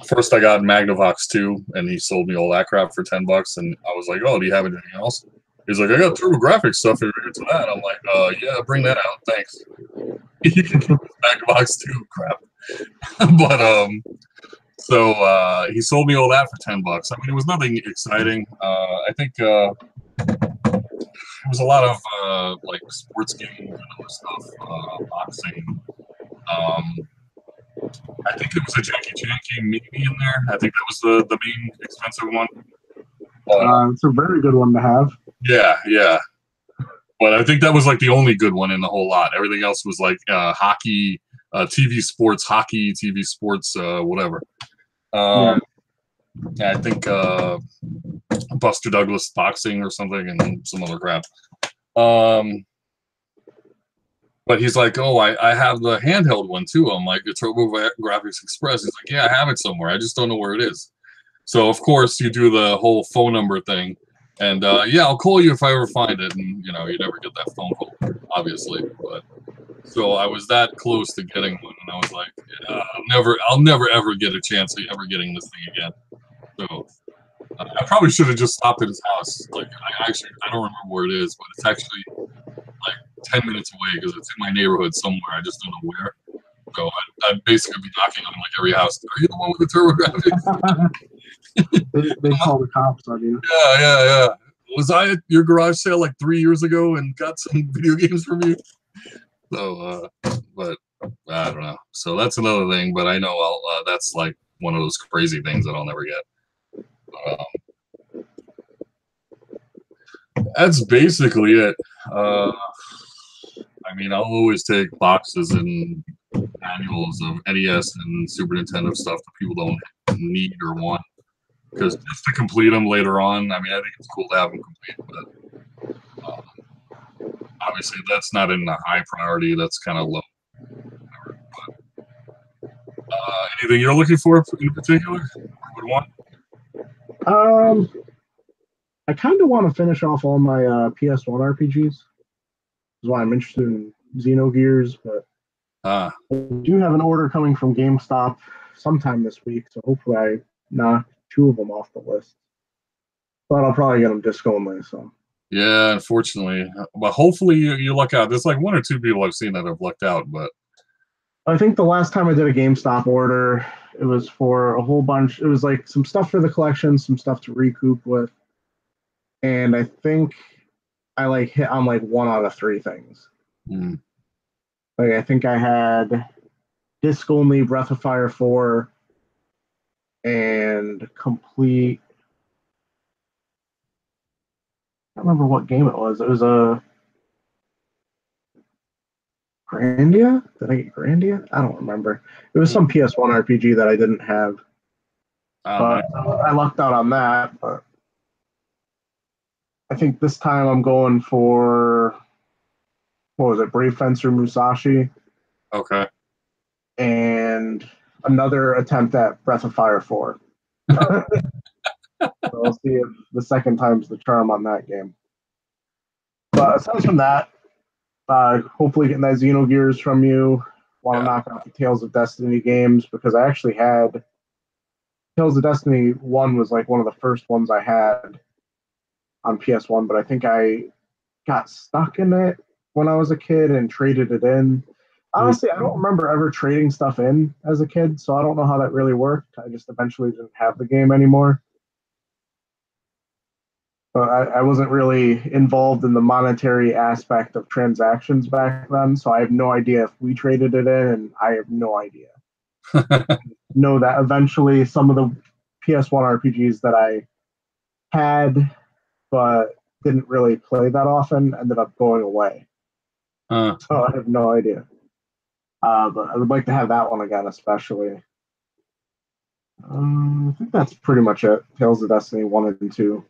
First, I got Magnavox 2, and he sold me all that crap for $10, and I was like, "Oh, do you have anything else?" He's like, "I got TurboGrafx stuff in here to that." I'm like, "Yeah, bring that out, thanks." You can keep Magnavox 2 crap, but so he sold me all that for $10. I mean, it was nothing exciting. I think it was a lot of like sports games and other stuff, boxing. I think it was a Jackie Chan game maybe in there. I think that was the main expensive one. It's a very good one to have. Yeah, yeah. But I think that was like the only good one in the whole lot. Everything else was like hockey, TV sports, hockey, TV sports, whatever. Yeah, I think Buster Douglas boxing or something, and some other crap. But he's like, "Oh, I have the handheld one too." I'm like, "The TurboGrafx Express." He's like, "Yeah, I have it somewhere. I just don't know where it is." So of course you do the whole phone number thing, And yeah, I'll call you if I ever find it. And you never get that phone call, obviously. But so I was that close to getting one, and I was like, I'll never ever get a chance of ever getting this thing again. So I probably should have just stopped at his house. Like I don't remember where it is, but it's actually like 10 minutes away because it's in my neighborhood somewhere. I just don't know where. So I'd basically be knocking on like every house. Are you the one with the TurboGrafx? they call the cops on you. Yeah. Was I at your garage sale like 3 years ago and got some video games from you? So, but I don't know. So that's another thing. But I know that's like one of those crazy things that I'll never get. That's basically it. I mean, I'll always take boxes and manuals of NES and Super Nintendo stuff that people don't need or want, because just to complete them later on, I mean, I think it's cool to have them complete, but obviously that's not in the high priority. That's kind of low. Anything you're looking for in particular? Would want? I kind of want to finish off all my PS1 RPGs. That's why I'm interested in Xenogears, but I do have an order coming from GameStop sometime this week, so hopefully I knock 2 of them off the list. But I'll probably get them disc only. So yeah, unfortunately, but hopefully you luck out. There's like 1 or 2 people I've seen that have lucked out, but I think the last time I did a GameStop order, it was for a whole bunch. It was like some stuff for the collection, some stuff to recoup with, and I think I like hit on like 1 out of 3 things. Like I think I had disc only Breath of Fire 4 and complete. I don't remember what game it was. It was a Grandia? Did I get Grandia? I don't remember. It was some PS1 RPG that I didn't have. But I lucked out on that. But I think this time I'm going for, what was it, Brave Fencer Musashi. Okay. And another attempt at Breath of Fire 4. So I'll see if the second time's the charm on that game. But aside from that, hopefully getting that Xenogears from you. Want to knock out the Tales of Destiny games, because I actually had Tales of Destiny 1 was like one of the first ones I had on PS1, but I think I got stuck in it when I was a kid and traded it in. Honestly, I don't remember ever trading stuff in as a kid, so I don't know how that really worked. I just eventually didn't have the game anymore. But I wasn't really involved in the monetary aspect of transactions back then, so I have no idea if we traded it in, and I have no idea. Know that eventually some of the PS1 RPGs that I had but didn't really play that often ended up going away. So I have no idea. But I would like to have that one again, especially. I think that's pretty much it. Tales of Destiny 1 and 2.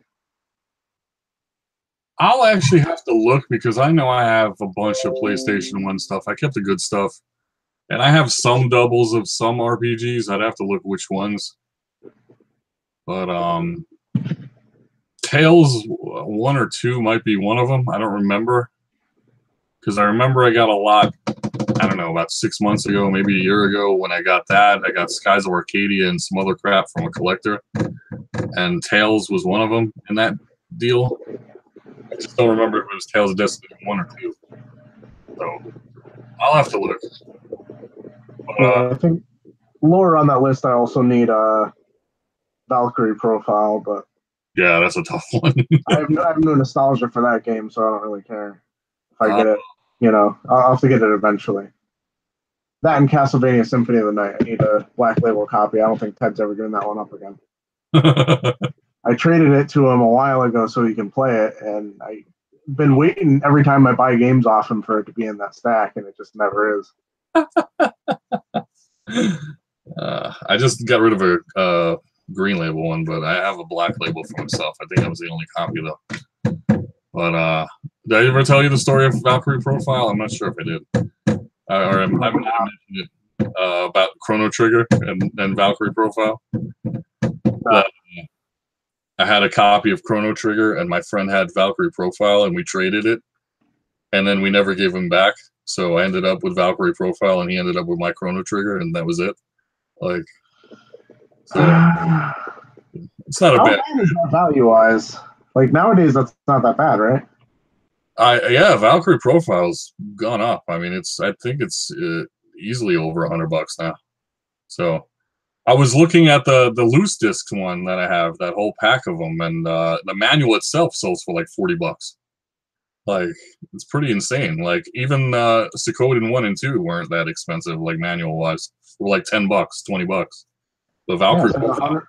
I'll actually have to look, because I know I have a bunch of PlayStation 1 stuff. I kept the good stuff. And I have some doubles of some RPGs. I'd have to look which ones. But Tales 1 or 2 might be one of them. I don't remember. Because I remember I got a lot, I don't know, about 6 months ago, maybe a year ago, when I got that. I got Skies of Arcadia and some other crap from a collector. And Tales was one of them in that deal. I just don't remember if it was Tales of Destiny 1 or 2. So I'll have to look. I think lower on that list, I also need a Valkyrie profile, but yeah, that's a tough one. I have no nostalgia for that game, so I don't really care if I get it. I'll have to get it eventually. That and Castlevania Symphony of the Night. I need a Black Label copy. I don't think Ted's ever giving that one up again. I traded it to him a while ago so he can play it, and I've been waiting every time I buy games off him for it to be in that stack, and it just never is. I just got rid of a green label one, but I have a black label for myself. I think that was the only copy, though. But did I ever tell you the story of Valkyrie Profile? I'm not sure if I did. Or I mentioned it about Chrono Trigger and Valkyrie Profile. I had a copy of Chrono Trigger, and my friend had Valkyrie Profile, and we traded it, and then we never gave him back. So I ended up with Valkyrie Profile, and he ended up with my Chrono Trigger, and that was it. Like, so it's not a bad. How bad is that value-wise? Like nowadays, that's not that bad, right? Yeah, Valkyrie Profile's gone up. I mean, I think it's easily over $100 now. So I was looking at the loose discs one that I have, that whole pack of them, and the manual itself sells for like $40. Like, it's pretty insane. Like, even Suikoden 1 and 2 weren't that expensive, like manual wise. They were like $10, $20. The Valkyrie Profile.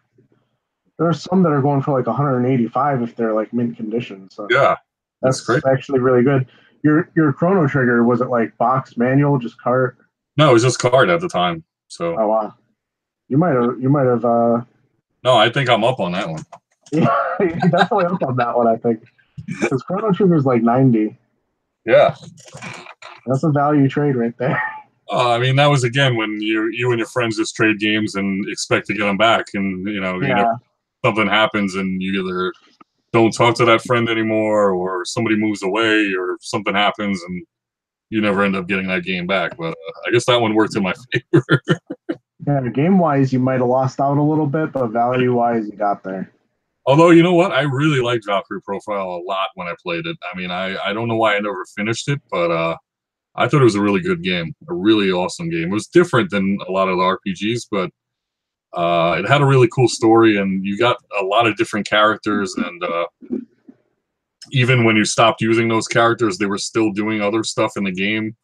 There's some that are going for like 185 if they're like mint condition. So yeah, that's great. Actually really good. Your Chrono Trigger, was it like box manual, just cart? No, it was just cart at the time. So oh wow, you might have. No, I think I'm up on that one. Yeah, you definitely up on that one. I think because Chrono Trigger is like 90. Yeah, that's a value trade right there. I mean, that was again when you and your friends just trade games and expect to get them back, and something happens and you either don't talk to that friend anymore, or somebody moves away, or something happens, and you never end up getting that game back. But I guess that one worked in my favor. Yeah, game-wise, you might have lost out a little bit, but value-wise, you got there. Although, you know what? I really liked Valkyrie Profile a lot when I played it. I mean, I don't know why I never finished it, but I thought it was a really good game, a really awesome game. It was different than a lot of the RPGs, but it had a really cool story, and you got a lot of different characters, and even when you stopped using those characters, they were still doing other stuff in the game,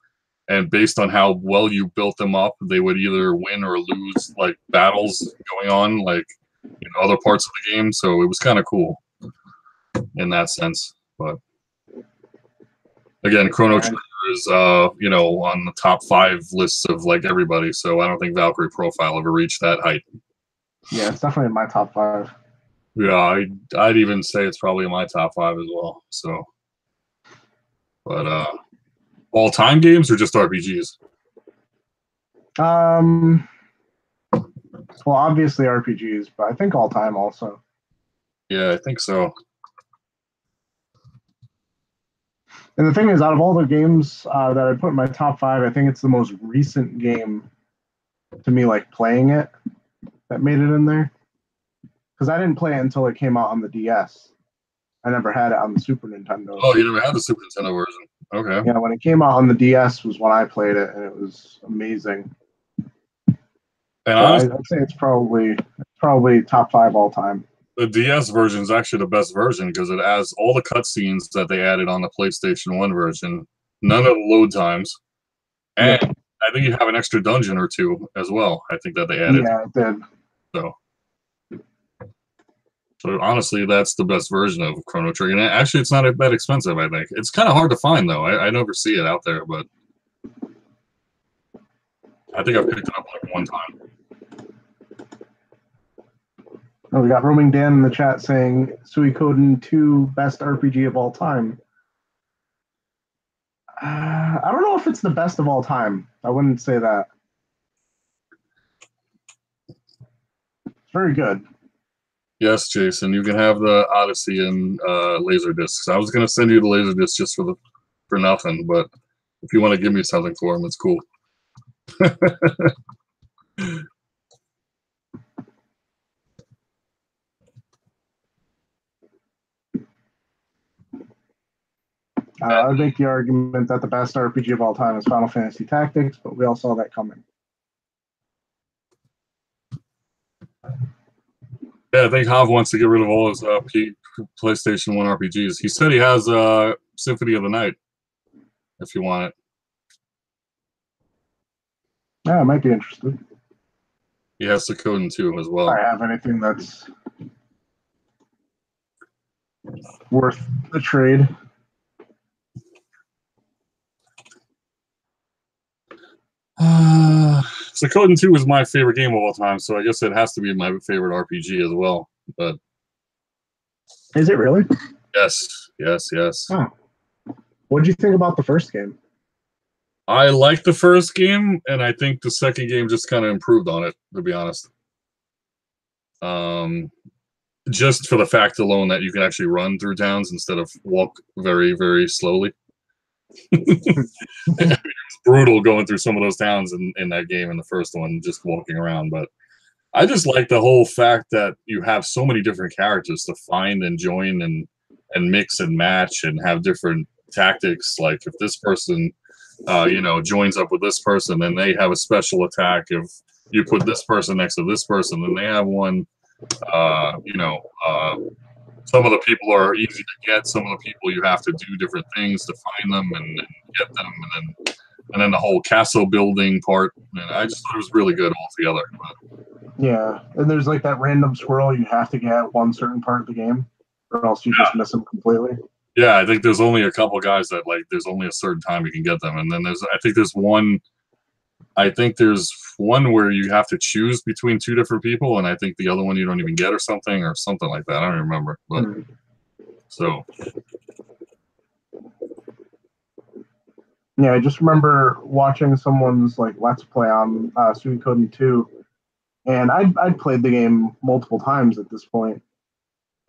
and based on how well you built them up, they would either win or lose, like, battles going on, like, in other parts of the game. So it was kind of cool in that sense. But again, Chrono Trigger is on the top 5 lists of like everybody, so I don't think Valkyrie Profile ever reached that height. Yeah, it's definitely in my top 5. Yeah, I'd even say it's probably in my top 5 as well. So, but all-time games or just RPGs? Well, obviously RPGs, but I think all-time also. Yeah, I think so. And the thing is, out of all the games that I put in my top 5, I think it's the most recent game to me, like playing it, that made it in there. Because I didn't play it until it came out on the DS. I never had it on the Super Nintendo. Oh, you never had the Super Nintendo version? Okay. Yeah, when it came out on the DS was when I played it, and it was amazing. And honestly, I'd say it's probably top 5 all time. The DS version is actually the best version because it has all the cutscenes that they added on the PlayStation 1 version, none of the load times, and I think you have an extra dungeon or 2 as well. I think that they added. Yeah, it did. So honestly, that's the best version of Chrono Trigger. And actually, it's not that expensive, I think. It's kind of hard to find, though. I never see it out there, but I think I've picked it up like one time. Oh, we got Roaming Dan in the chat saying Suikoden 2 best RPG of all time. I don't know if it's the best of all time. I wouldn't say that. It's very good. Yes, Jason, you can have the Odyssey and Laserdiscs. I was going to send you the Laserdisc just for nothing, but if you want to give me something for them, it's cool. I would make the argument that the best RPG of all time is Final Fantasy Tactics, but we all saw that coming. Yeah, I think Hav wants to get rid of all his PlayStation 1 RPGs. He said he has Symphony of the Night, if you want it. Yeah, I might be interested. He has Suikoden 2 as well. I have anything that's worth the trade. Suikoden 2 is my favorite game of all time, so I guess it has to be my favorite RPG as well. But is it really? Yes. Oh. What did you think about the first game? I liked the first game, and I think the second game just kind of improved on it, to be honest. just for the fact alone that you can actually run through towns instead of walk very, very slowly. It's brutal going through some of those towns in that game in the first one, just walking around. But I just like the whole fact that you have so many different characters to find and join and mix and match and have different tactics. Like if this person, joins up with this person, then they have a special attack. If you put this person next to this person, then they have one. Some of the people are easy to get. Some of the people you have to do different things to find them and get them, and then the whole castle building part. And I just thought it was really good altogether. Yeah, and there's like that random squirrel you have to get at one certain part of the game, or else you just miss them completely. Yeah, I think there's only a couple guys that there's only a certain time you can get them, and then I think there's one where you have to choose between two different people, and I think the other one you don't even get or something like that. I don't remember, but so. Yeah, I just remember watching someone's like Let's Play on Suikoden 2, and I'd played the game multiple times at this point,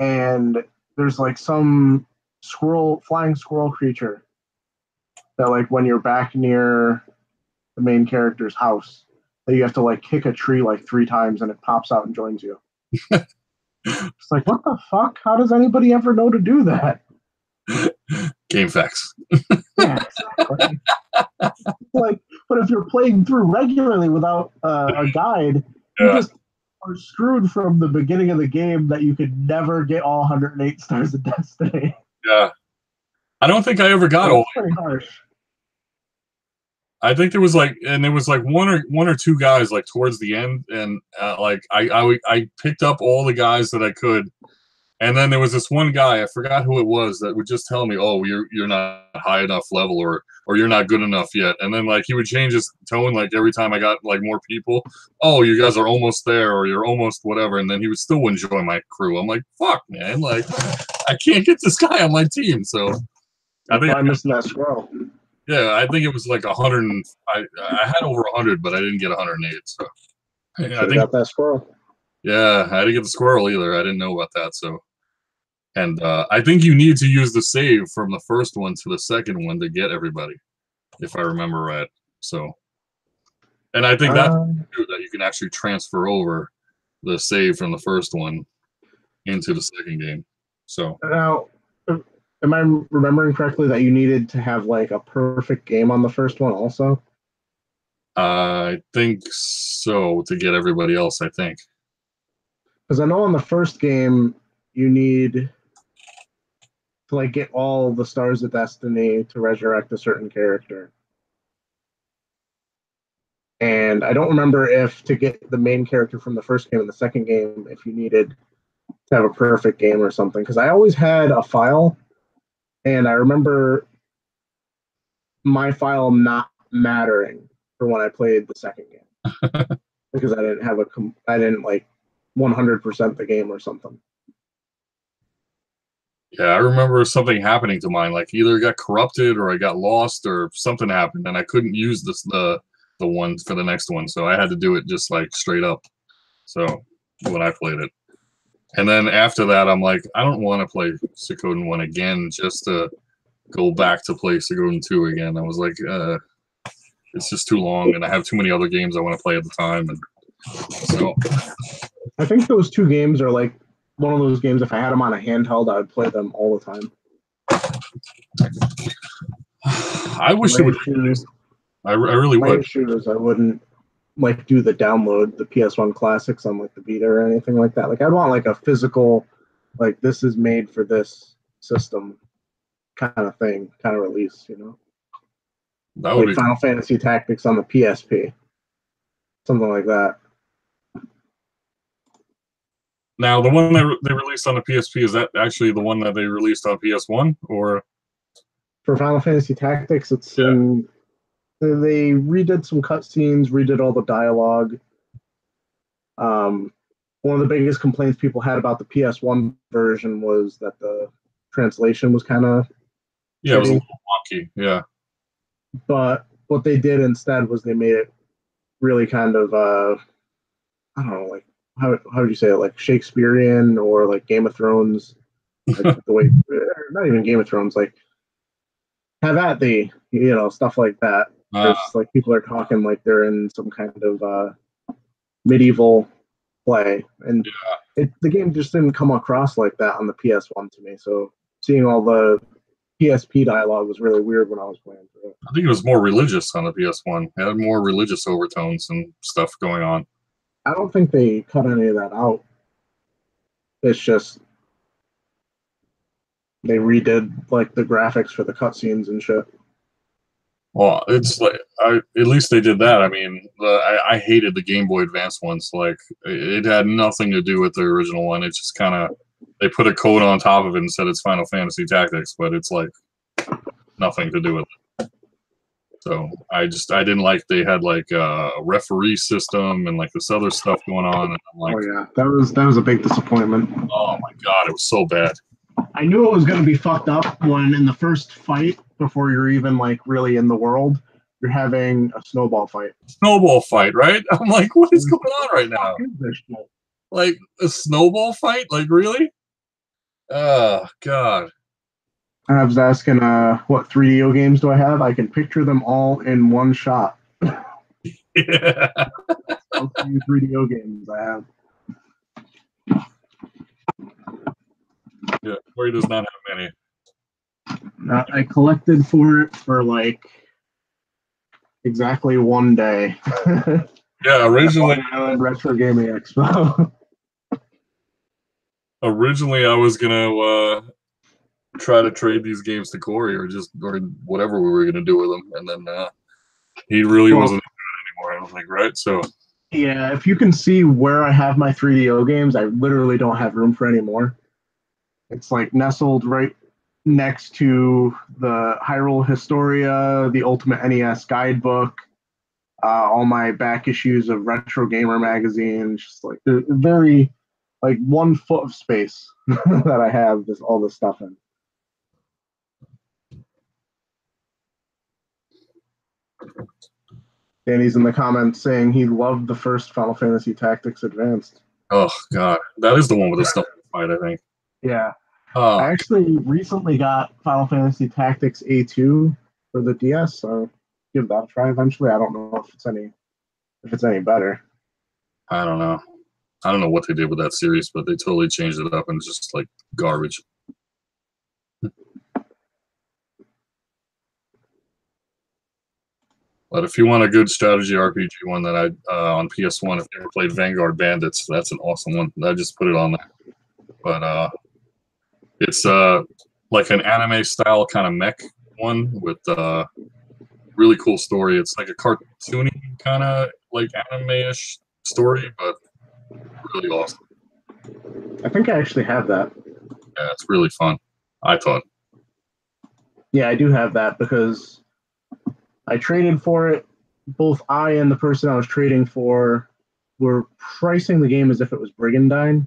and there's like some flying squirrel creature that like when you're back near the main character's house, that you have to like kick a tree like 3 times and it pops out and joins you. It's like, what the fuck? How does anybody ever know to do that? Game facts. Yeah, exactly. But if you're playing through regularly without a guide, you just are screwed from the beginning of the game that you could never get all 108 stars of Destiny. Yeah. I don't think I ever got all. Pretty harsh. I think there was one or two guys like towards the end, and I picked up all the guys that I could, and then there was this one guy, I forgot who it was, that would just tell me, "Oh, you're not high enough level, or you're not good enough yet." And then like he would change his tone like every time I got like more people. "Oh, you guys are almost there, or you're almost whatever," and then he would still enjoy my crew. I'm like, "Fuck, man! Like I can't get this guy on my team." So I think I'm missing that scroll. Yeah, I think it was like 100. I had over 100, but I didn't get 108. So I think got that squirrel. Yeah, I didn't get the squirrel either. I didn't know about that. So, and I think you need to use the save from the first one to the second one to get everybody, if I remember right. So, and I think that you can actually transfer over the save from the first one into the second game. So now, am I remembering correctly that you needed to have like a perfect game on the first one also? I think so, to get everybody else, I think. Because I know on the first game you need to like get all the stars of destiny to resurrect a certain character. And I don't remember if to get the main character from the first game and the second game, if you needed to have a perfect game or something. Because I always had a file, and I remember my file not mattering for when I played the second game because I didn't like 100% the game or something. Yeah, I remember something happening to mine. Like either it got corrupted or I got lost or something happened, and I couldn't use the one for the next one, so I had to do it just like straight up. So when I played it, and then after that, I'm like, I don't want to play Suikoden 1 again just to go back to play Suikoden 2 again. I was like, it's just too long, and I have too many other games I want to play at the time, and so I think those 2 games are like one of those games. If I had them on a handheld, I would play them all the time. I wish it would. I really would. My issue is I wouldn't like do the download, the PS1 classics on like the Vita or anything like that. Like I'd want like a physical, like this is made for this system kind of thing, kind of release, you know? That would like be Final Fantasy Tactics on the PSP. Something like that. Now, the one that they released on the PSP, is that actually the one that they released on PS1? Or for Final Fantasy Tactics, it's in. They redid some cutscenes, redid all the dialogue. One of the biggest complaints people had about the PS1 version was that the translation was kind of it was a little wonky. Yeah, but what they did instead was they made it really kind of I don't know, like how would you say it, like Shakespearean or like Game of Thrones, like the way, not even Game of Thrones, like have at thee, stuff like that. There's like people are talking like they're in some kind of medieval play, and the game just didn't come across like that on the PS1 to me. So seeing all the PSP dialogue was really weird when I was playing through it. I think it was more religious on the PS1. It had more religious overtones and stuff going on. I don't think they cut any of that out. It's just they redid like the graphics for the cutscenes and shit. Well, it's like at least they did that. I mean, I hated the Game Boy Advance ones. Like it had nothing to do with the original one. It just kind of they put a code on top of it and said it's Final Fantasy Tactics, but it's like nothing to do with it. So I didn't like they had like a referee system and like this other stuff going on. And I'm like, oh yeah, that was a big disappointment. Oh my god, it was so bad. I knew it was going to be fucked up when in the first fight, before you're even like really in the world, you're having a snowball fight. Snowball fight, right? I'm like, what is going on right now? Like a snowball fight? Like really? Oh god. I was asking, what 3DO games do I have? I can picture them all in one shot. Yeah. How few 3DO games I have. Yeah, Corey does not have many. I collected for it for like exactly one day. Yeah, originally Island Retro Gaming Expo. Originally, I was gonna try to trade these games to Corey, or whatever we were gonna do with them, and then he really wasn't anymore. I was like, right, so. Yeah, if you can see where I have my 3DO games, I literally don't have room for any more. It's like nestled right next to the Hyrule Historia, the Ultimate NES guidebook, all my back issues of Retro Gamer magazine. Just like very, like 1 foot of space that I have all this stuff in. Danny's in the comments saying he loved the first Final Fantasy Tactics Advanced. Oh god, that is the one with the stuff fight, I think. Yeah. I actually recently got Final Fantasy Tactics A2 for the DS, so give that a try eventually. I don't know if it's any better. I don't know. I don't know what they did with that series, but they totally changed it up and it's just like garbage. But if you want a good strategy RPG one that on PS1, if you ever played Vanguard Bandits, that's an awesome one. I just put it on there. But it's like an anime style kind of mech one with really cool story. It's like a cartoony kind of like anime-ish story, but really awesome. I think I actually have that. Yeah, it's really fun, I thought. Yeah, I do have that because I traded for it. Both I and the person I was trading for were pricing the game as if it was Brigandine.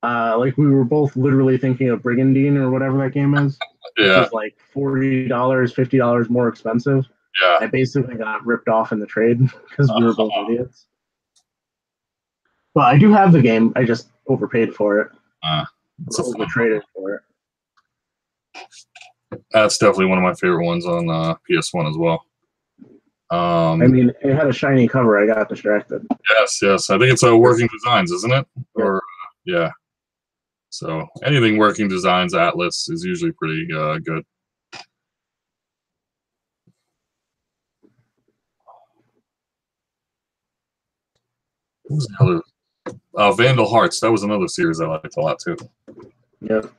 Like we were both literally thinking of Brigandine or whatever that game is. Yeah. Which is like $40, $50 more expensive. Yeah. I basically got ripped off in the trade because we were both idiots. But I do have the game. I just overpaid for it. Overtraded for it. That's definitely one of my favorite ones on PS1 as well. I mean, it had a shiny cover. I got distracted. Yes. I think it's Working Designs, isn't it? Yeah. Or yeah. So anything Working Designs Atlas is usually pretty good. What was the other? Vandal Hearts. That was another series I liked a lot too. Yep.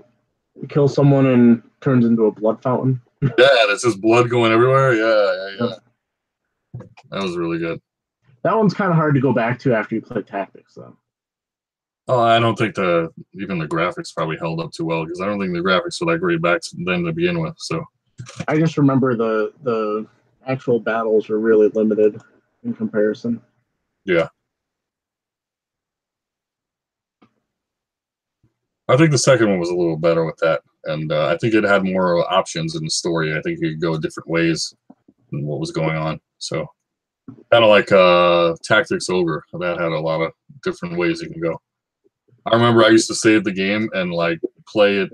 You kill someone and turns into a blood fountain. Yeah, there's just blood going everywhere. Yeah. That was really good. That one's kind of hard to go back to after you play Tactics, though. Oh, I don't think even the graphics probably held up too well because I don't think the graphics were that great back then to begin with. So I just remember the actual battles were really limited in comparison. Yeah. I think the second one was a little better with that, and I think it had more options in the story. I think you could go different ways than what was going on. So Kind of like Tactics Ogre. That had a lot of different ways you can go. I remember I used to save the game and like play it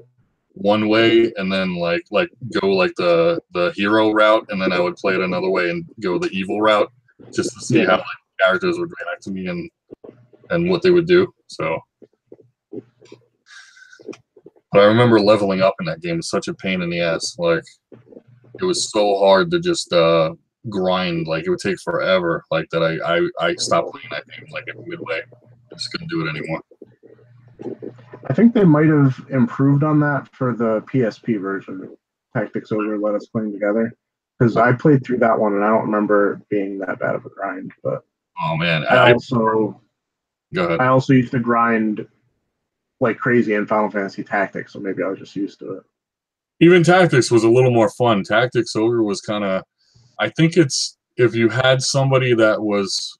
one way and then like go like the hero route, and then I would play it another way and go the evil route just to see how like characters would react to me and what they would do. So, but I remember leveling up in that game was such a pain in the ass. Like it was so hard to just grind. Like it would take forever. Like that I stopped playing that game like at midway. I just couldn't do it anymore. I think they might have improved on that for the PSP version of Tactics Ogre Let Us Play Together. Because I played through that one and I don't remember it being that bad of a grind. But oh man, I also go ahead. I also used to grind like crazy in Final Fantasy Tactics, so maybe I was just used to it. Even Tactics was a little more fun. Tactics Ogre was kind of, I think it's if you had somebody that was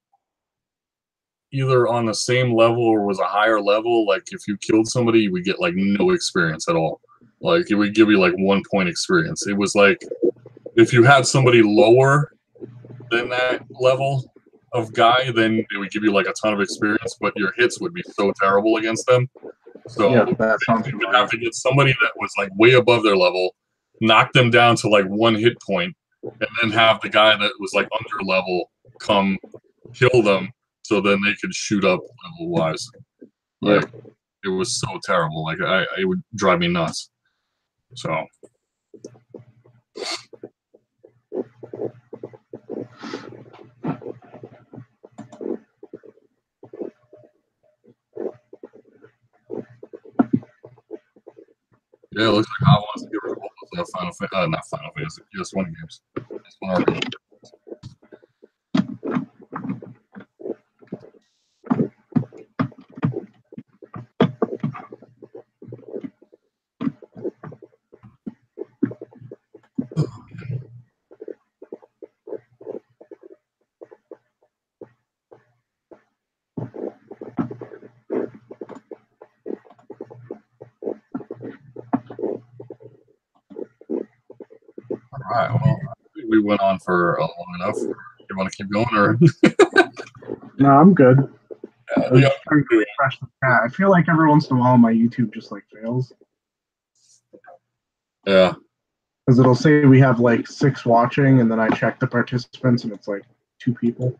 either on the same level or was a higher level, like if you killed somebody, you would get like no experience at all. Like it would give you like 1 point experience. It was like if you had somebody lower than that level of guy, then it would give you like a ton of experience, but your hits would be so terrible against them. So Yeah, that sounds you would have to get somebody that was like way above their level, knock them down to like 1 hit point, and then have the guy that was like under level come kill them, so then they could shoot up level wise. Like it was so terrible. Like it would drive me nuts. So. Yeah, it looks like I wants to get rid of all those not Final Fantasy, PS1 games. All right, well, we went on for long enough. You want to keep going, or? No, I'm good. I was just trying to refresh the chat. I feel like every once in a while my YouTube just like fails. Yeah. Because it'll say we have like 6 watching, and then I check the participants, and it's like 2 people.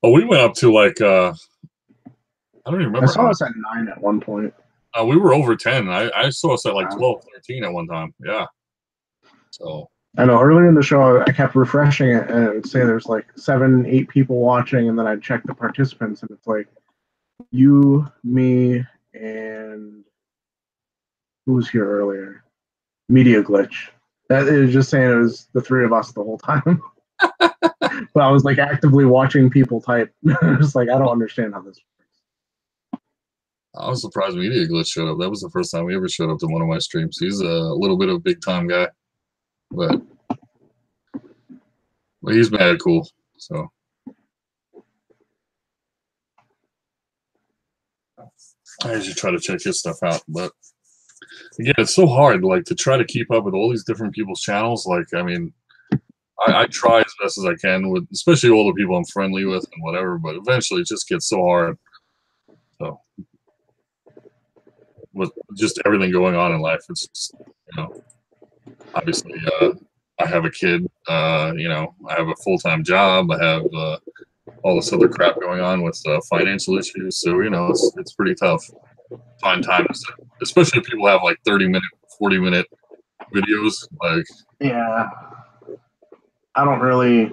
Oh, we went up to like I don't even remember. I saw us at 9 at one point. We were over 10. I saw us at like 12, 13 at one time. Yeah. So. I know earlier in the show I kept refreshing it, and it would say there's like 7, 8 people watching, and then I'd check the participants, and it's like you, me, and who was here earlier? Media glitch. That is just saying it was the 3 of us the whole time. But I was like actively watching people type. It's like I don't understand how this works. I was surprised Media Glitch showed up. That was the first time he ever showed up to one of my streams. He's a little bit of a big time guy, but he's mad cool. So I usually try to check his stuff out, but again, it's so hard like to try to keep up with all these different people's channels. Like, I mean, I try as best as I can with, especially all the people I'm friendly with and whatever, but eventually it just gets so hard. So with just everything going on in life, it's just, obviously I have a kid, I have a full-time job, I have all this other crap going on with financial issues, so it's pretty tough to find time to sit, especially if people have like 30-minute, 40-minute videos. Like, yeah, I don't really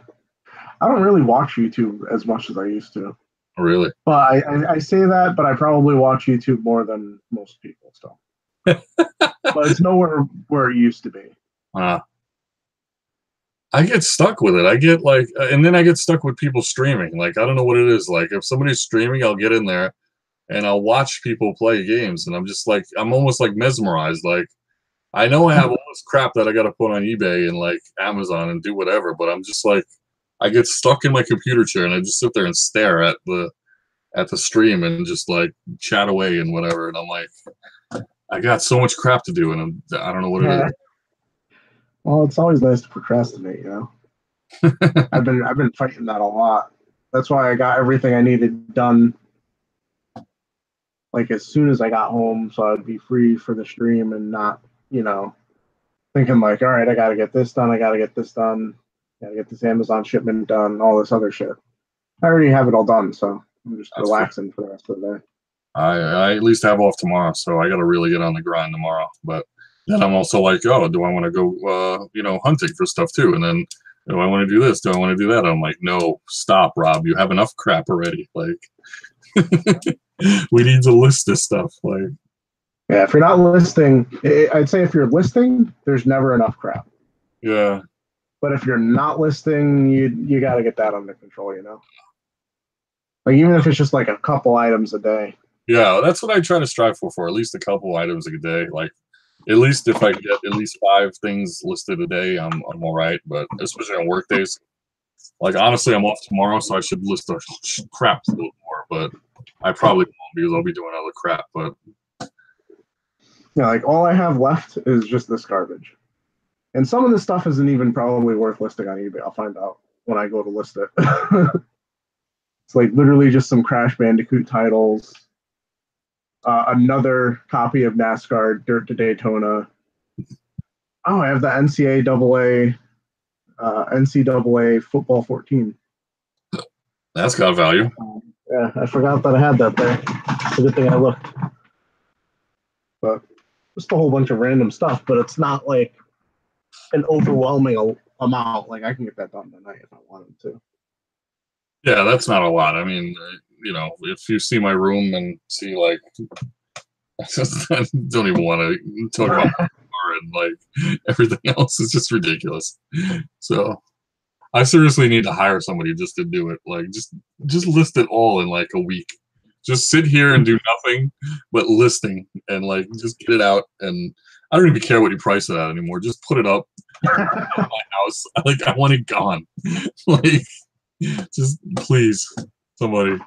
watch YouTube as much as I used to. Really? But I say that, but I probably watch YouTube more than most people still. But it's nowhere where it used to be. I get stuck with it. I get like, and then I get stuck with people streaming. Like, I don't know what it is. Like, if somebody's streaming, I'll get in there and I'll watch people play games, and I'm just like, I'm almost like mesmerized. Like, I know I have all this crap that I got to put on eBay and like Amazon and do whatever, but I'm just like, I get stuck in my computer chair and I just sit there and stare at the stream and just like chat away and whatever. And I'm like, I got so much crap to do, and I don't know what it is. Well, it's always nice to procrastinate, I've been fighting that a lot. That's why I got everything I needed done like as soon as I got home, so I'd be free for the stream and not, thinking like, all right, I gotta get this done, I gotta get this done, gotta get this Amazon shipment done, all this other shit. I already have it all done, so I'm just relaxing for the rest of the day. I at least have off tomorrow, so I gotta really get on the grind tomorrow. But then I'm also like, oh, do I want to go, hunting for stuff too? And then, do I want to do this? Do I want to do that? I'm like, no, stop, Rob. You have enough crap already. Like, we need to list this stuff. Like, yeah, if you're not listing, I'd say if you're listing, there's never enough crap. Yeah. But if you're not listing, you got to get that under control, Like, even if it's just like a couple items a day. Yeah, that's what I try to strive for at least a couple items a day. Like, at least if I get at least 5 things listed a day, I'm all right. But especially on work days, like, honestly, I'm off tomorrow, so I should list a crap a little more. But I probably won't because I'll be doing other crap. But yeah, like all I have left is just this garbage, and some of this stuff isn't even probably worth listing on eBay. I'll find out when I go to list it. It's like literally just some Crash Bandicoot titles. Another copy of NASCAR Dirt to Daytona. Oh, I have the NCAA Football 14. That's got value. Yeah, I forgot that I had that there. It's a good thing I looked. But just a whole bunch of random stuff, but it's not like an overwhelming amount. Like, I can get that done tonight if I wanted to. Yeah, that's not a lot. I mean, if you see my room and see, like, I don't even want to talk about my car and, like, everything else is just ridiculous. So I seriously need to hire somebody just to do it. Like, just list it all in like a week. Just sit here and do nothing but listing and like just get it out. And I don't even care what you price it at anymore. Just put it up in my house. Like, I want it gone. Like, just please, somebody.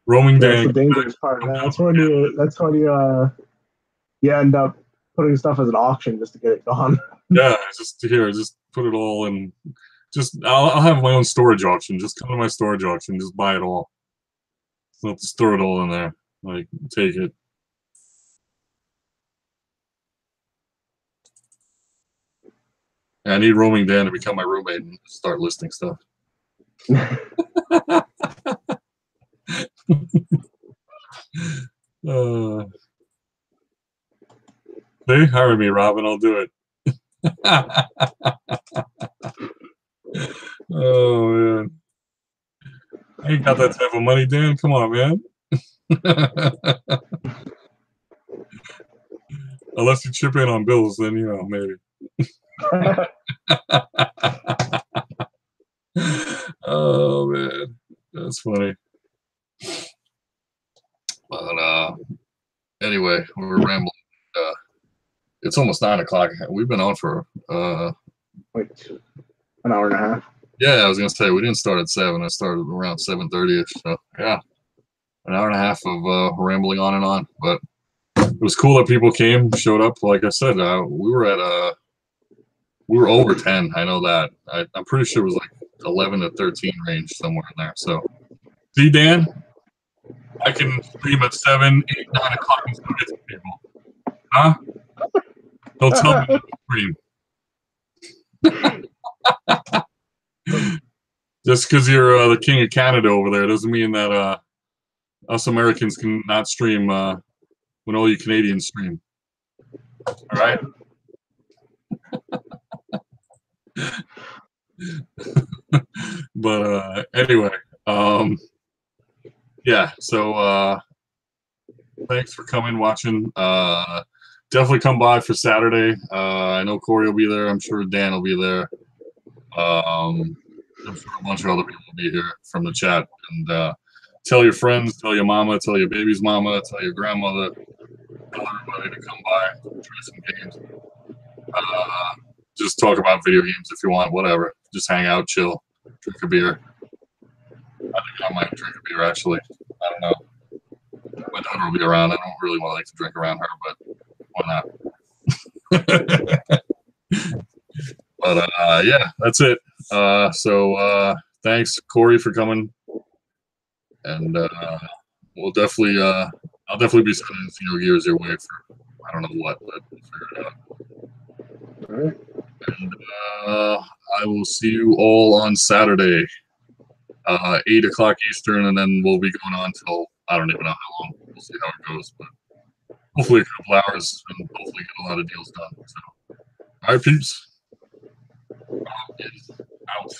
Roaming That's Dan. the dangerous part. That's when you end up putting stuff as an auction just to get it gone. Yeah, just put it all in. I'll have my own storage auction. Just come to my storage auction. Just buy it all. I'll just throw it all in there. Like, take it. And I need Roaming Dan to become my roommate and start listing stuff. They hire me, Robin. I'll do it. Oh man, I ain't got that type of money, Dan. Come on, man. Unless you chip in on bills, then maybe. Oh man, that's funny. But anyway, we were rambling. It's almost 9 o'clock. We've been on for like an hour and a half. Yeah, I was gonna say we didn't start at 7. I started around 7:30ish. So yeah, an hour and a half of rambling on and on. But it was cool that people showed up. Like I said, we were over 10. I know that. I'm pretty sure it was like 11 to 13 range somewhere in there. So see, Dan, I can stream at 7, 8, 9 o'clock and still get some people. Huh? Don't tell me to stream. Just because you're the king of Canada over there doesn't mean that us Americans can not stream when all you Canadians stream. All right? But anyway, yeah, so thanks for coming, watching. Definitely come by for Saturday. I know Corey will be there. I'm sure Dan will be there. I'm sure a bunch of other people will be here from the chat. And tell your friends, tell your mama, tell your baby's mama, tell your grandmother, tell everybody to come by, try some games. Just talk about video games if you want, whatever. Just hang out, chill, drink a beer. I think I might drink a beer, actually. I don't know. My daughter will be around. I don't really want to drink around her, but why not? But yeah, that's it. So thanks, Corey, for coming. And we'll definitely, I'll definitely be sending gears your way for I don't know what, but we'll figure it out. All right. And I will see you all on Saturday, 8 o'clock Eastern, and then we'll be going on till I don't even know how long. We'll see how it goes, but hopefully a couple hours, and hopefully get a lot of deals done. So, all right, peeps. Out.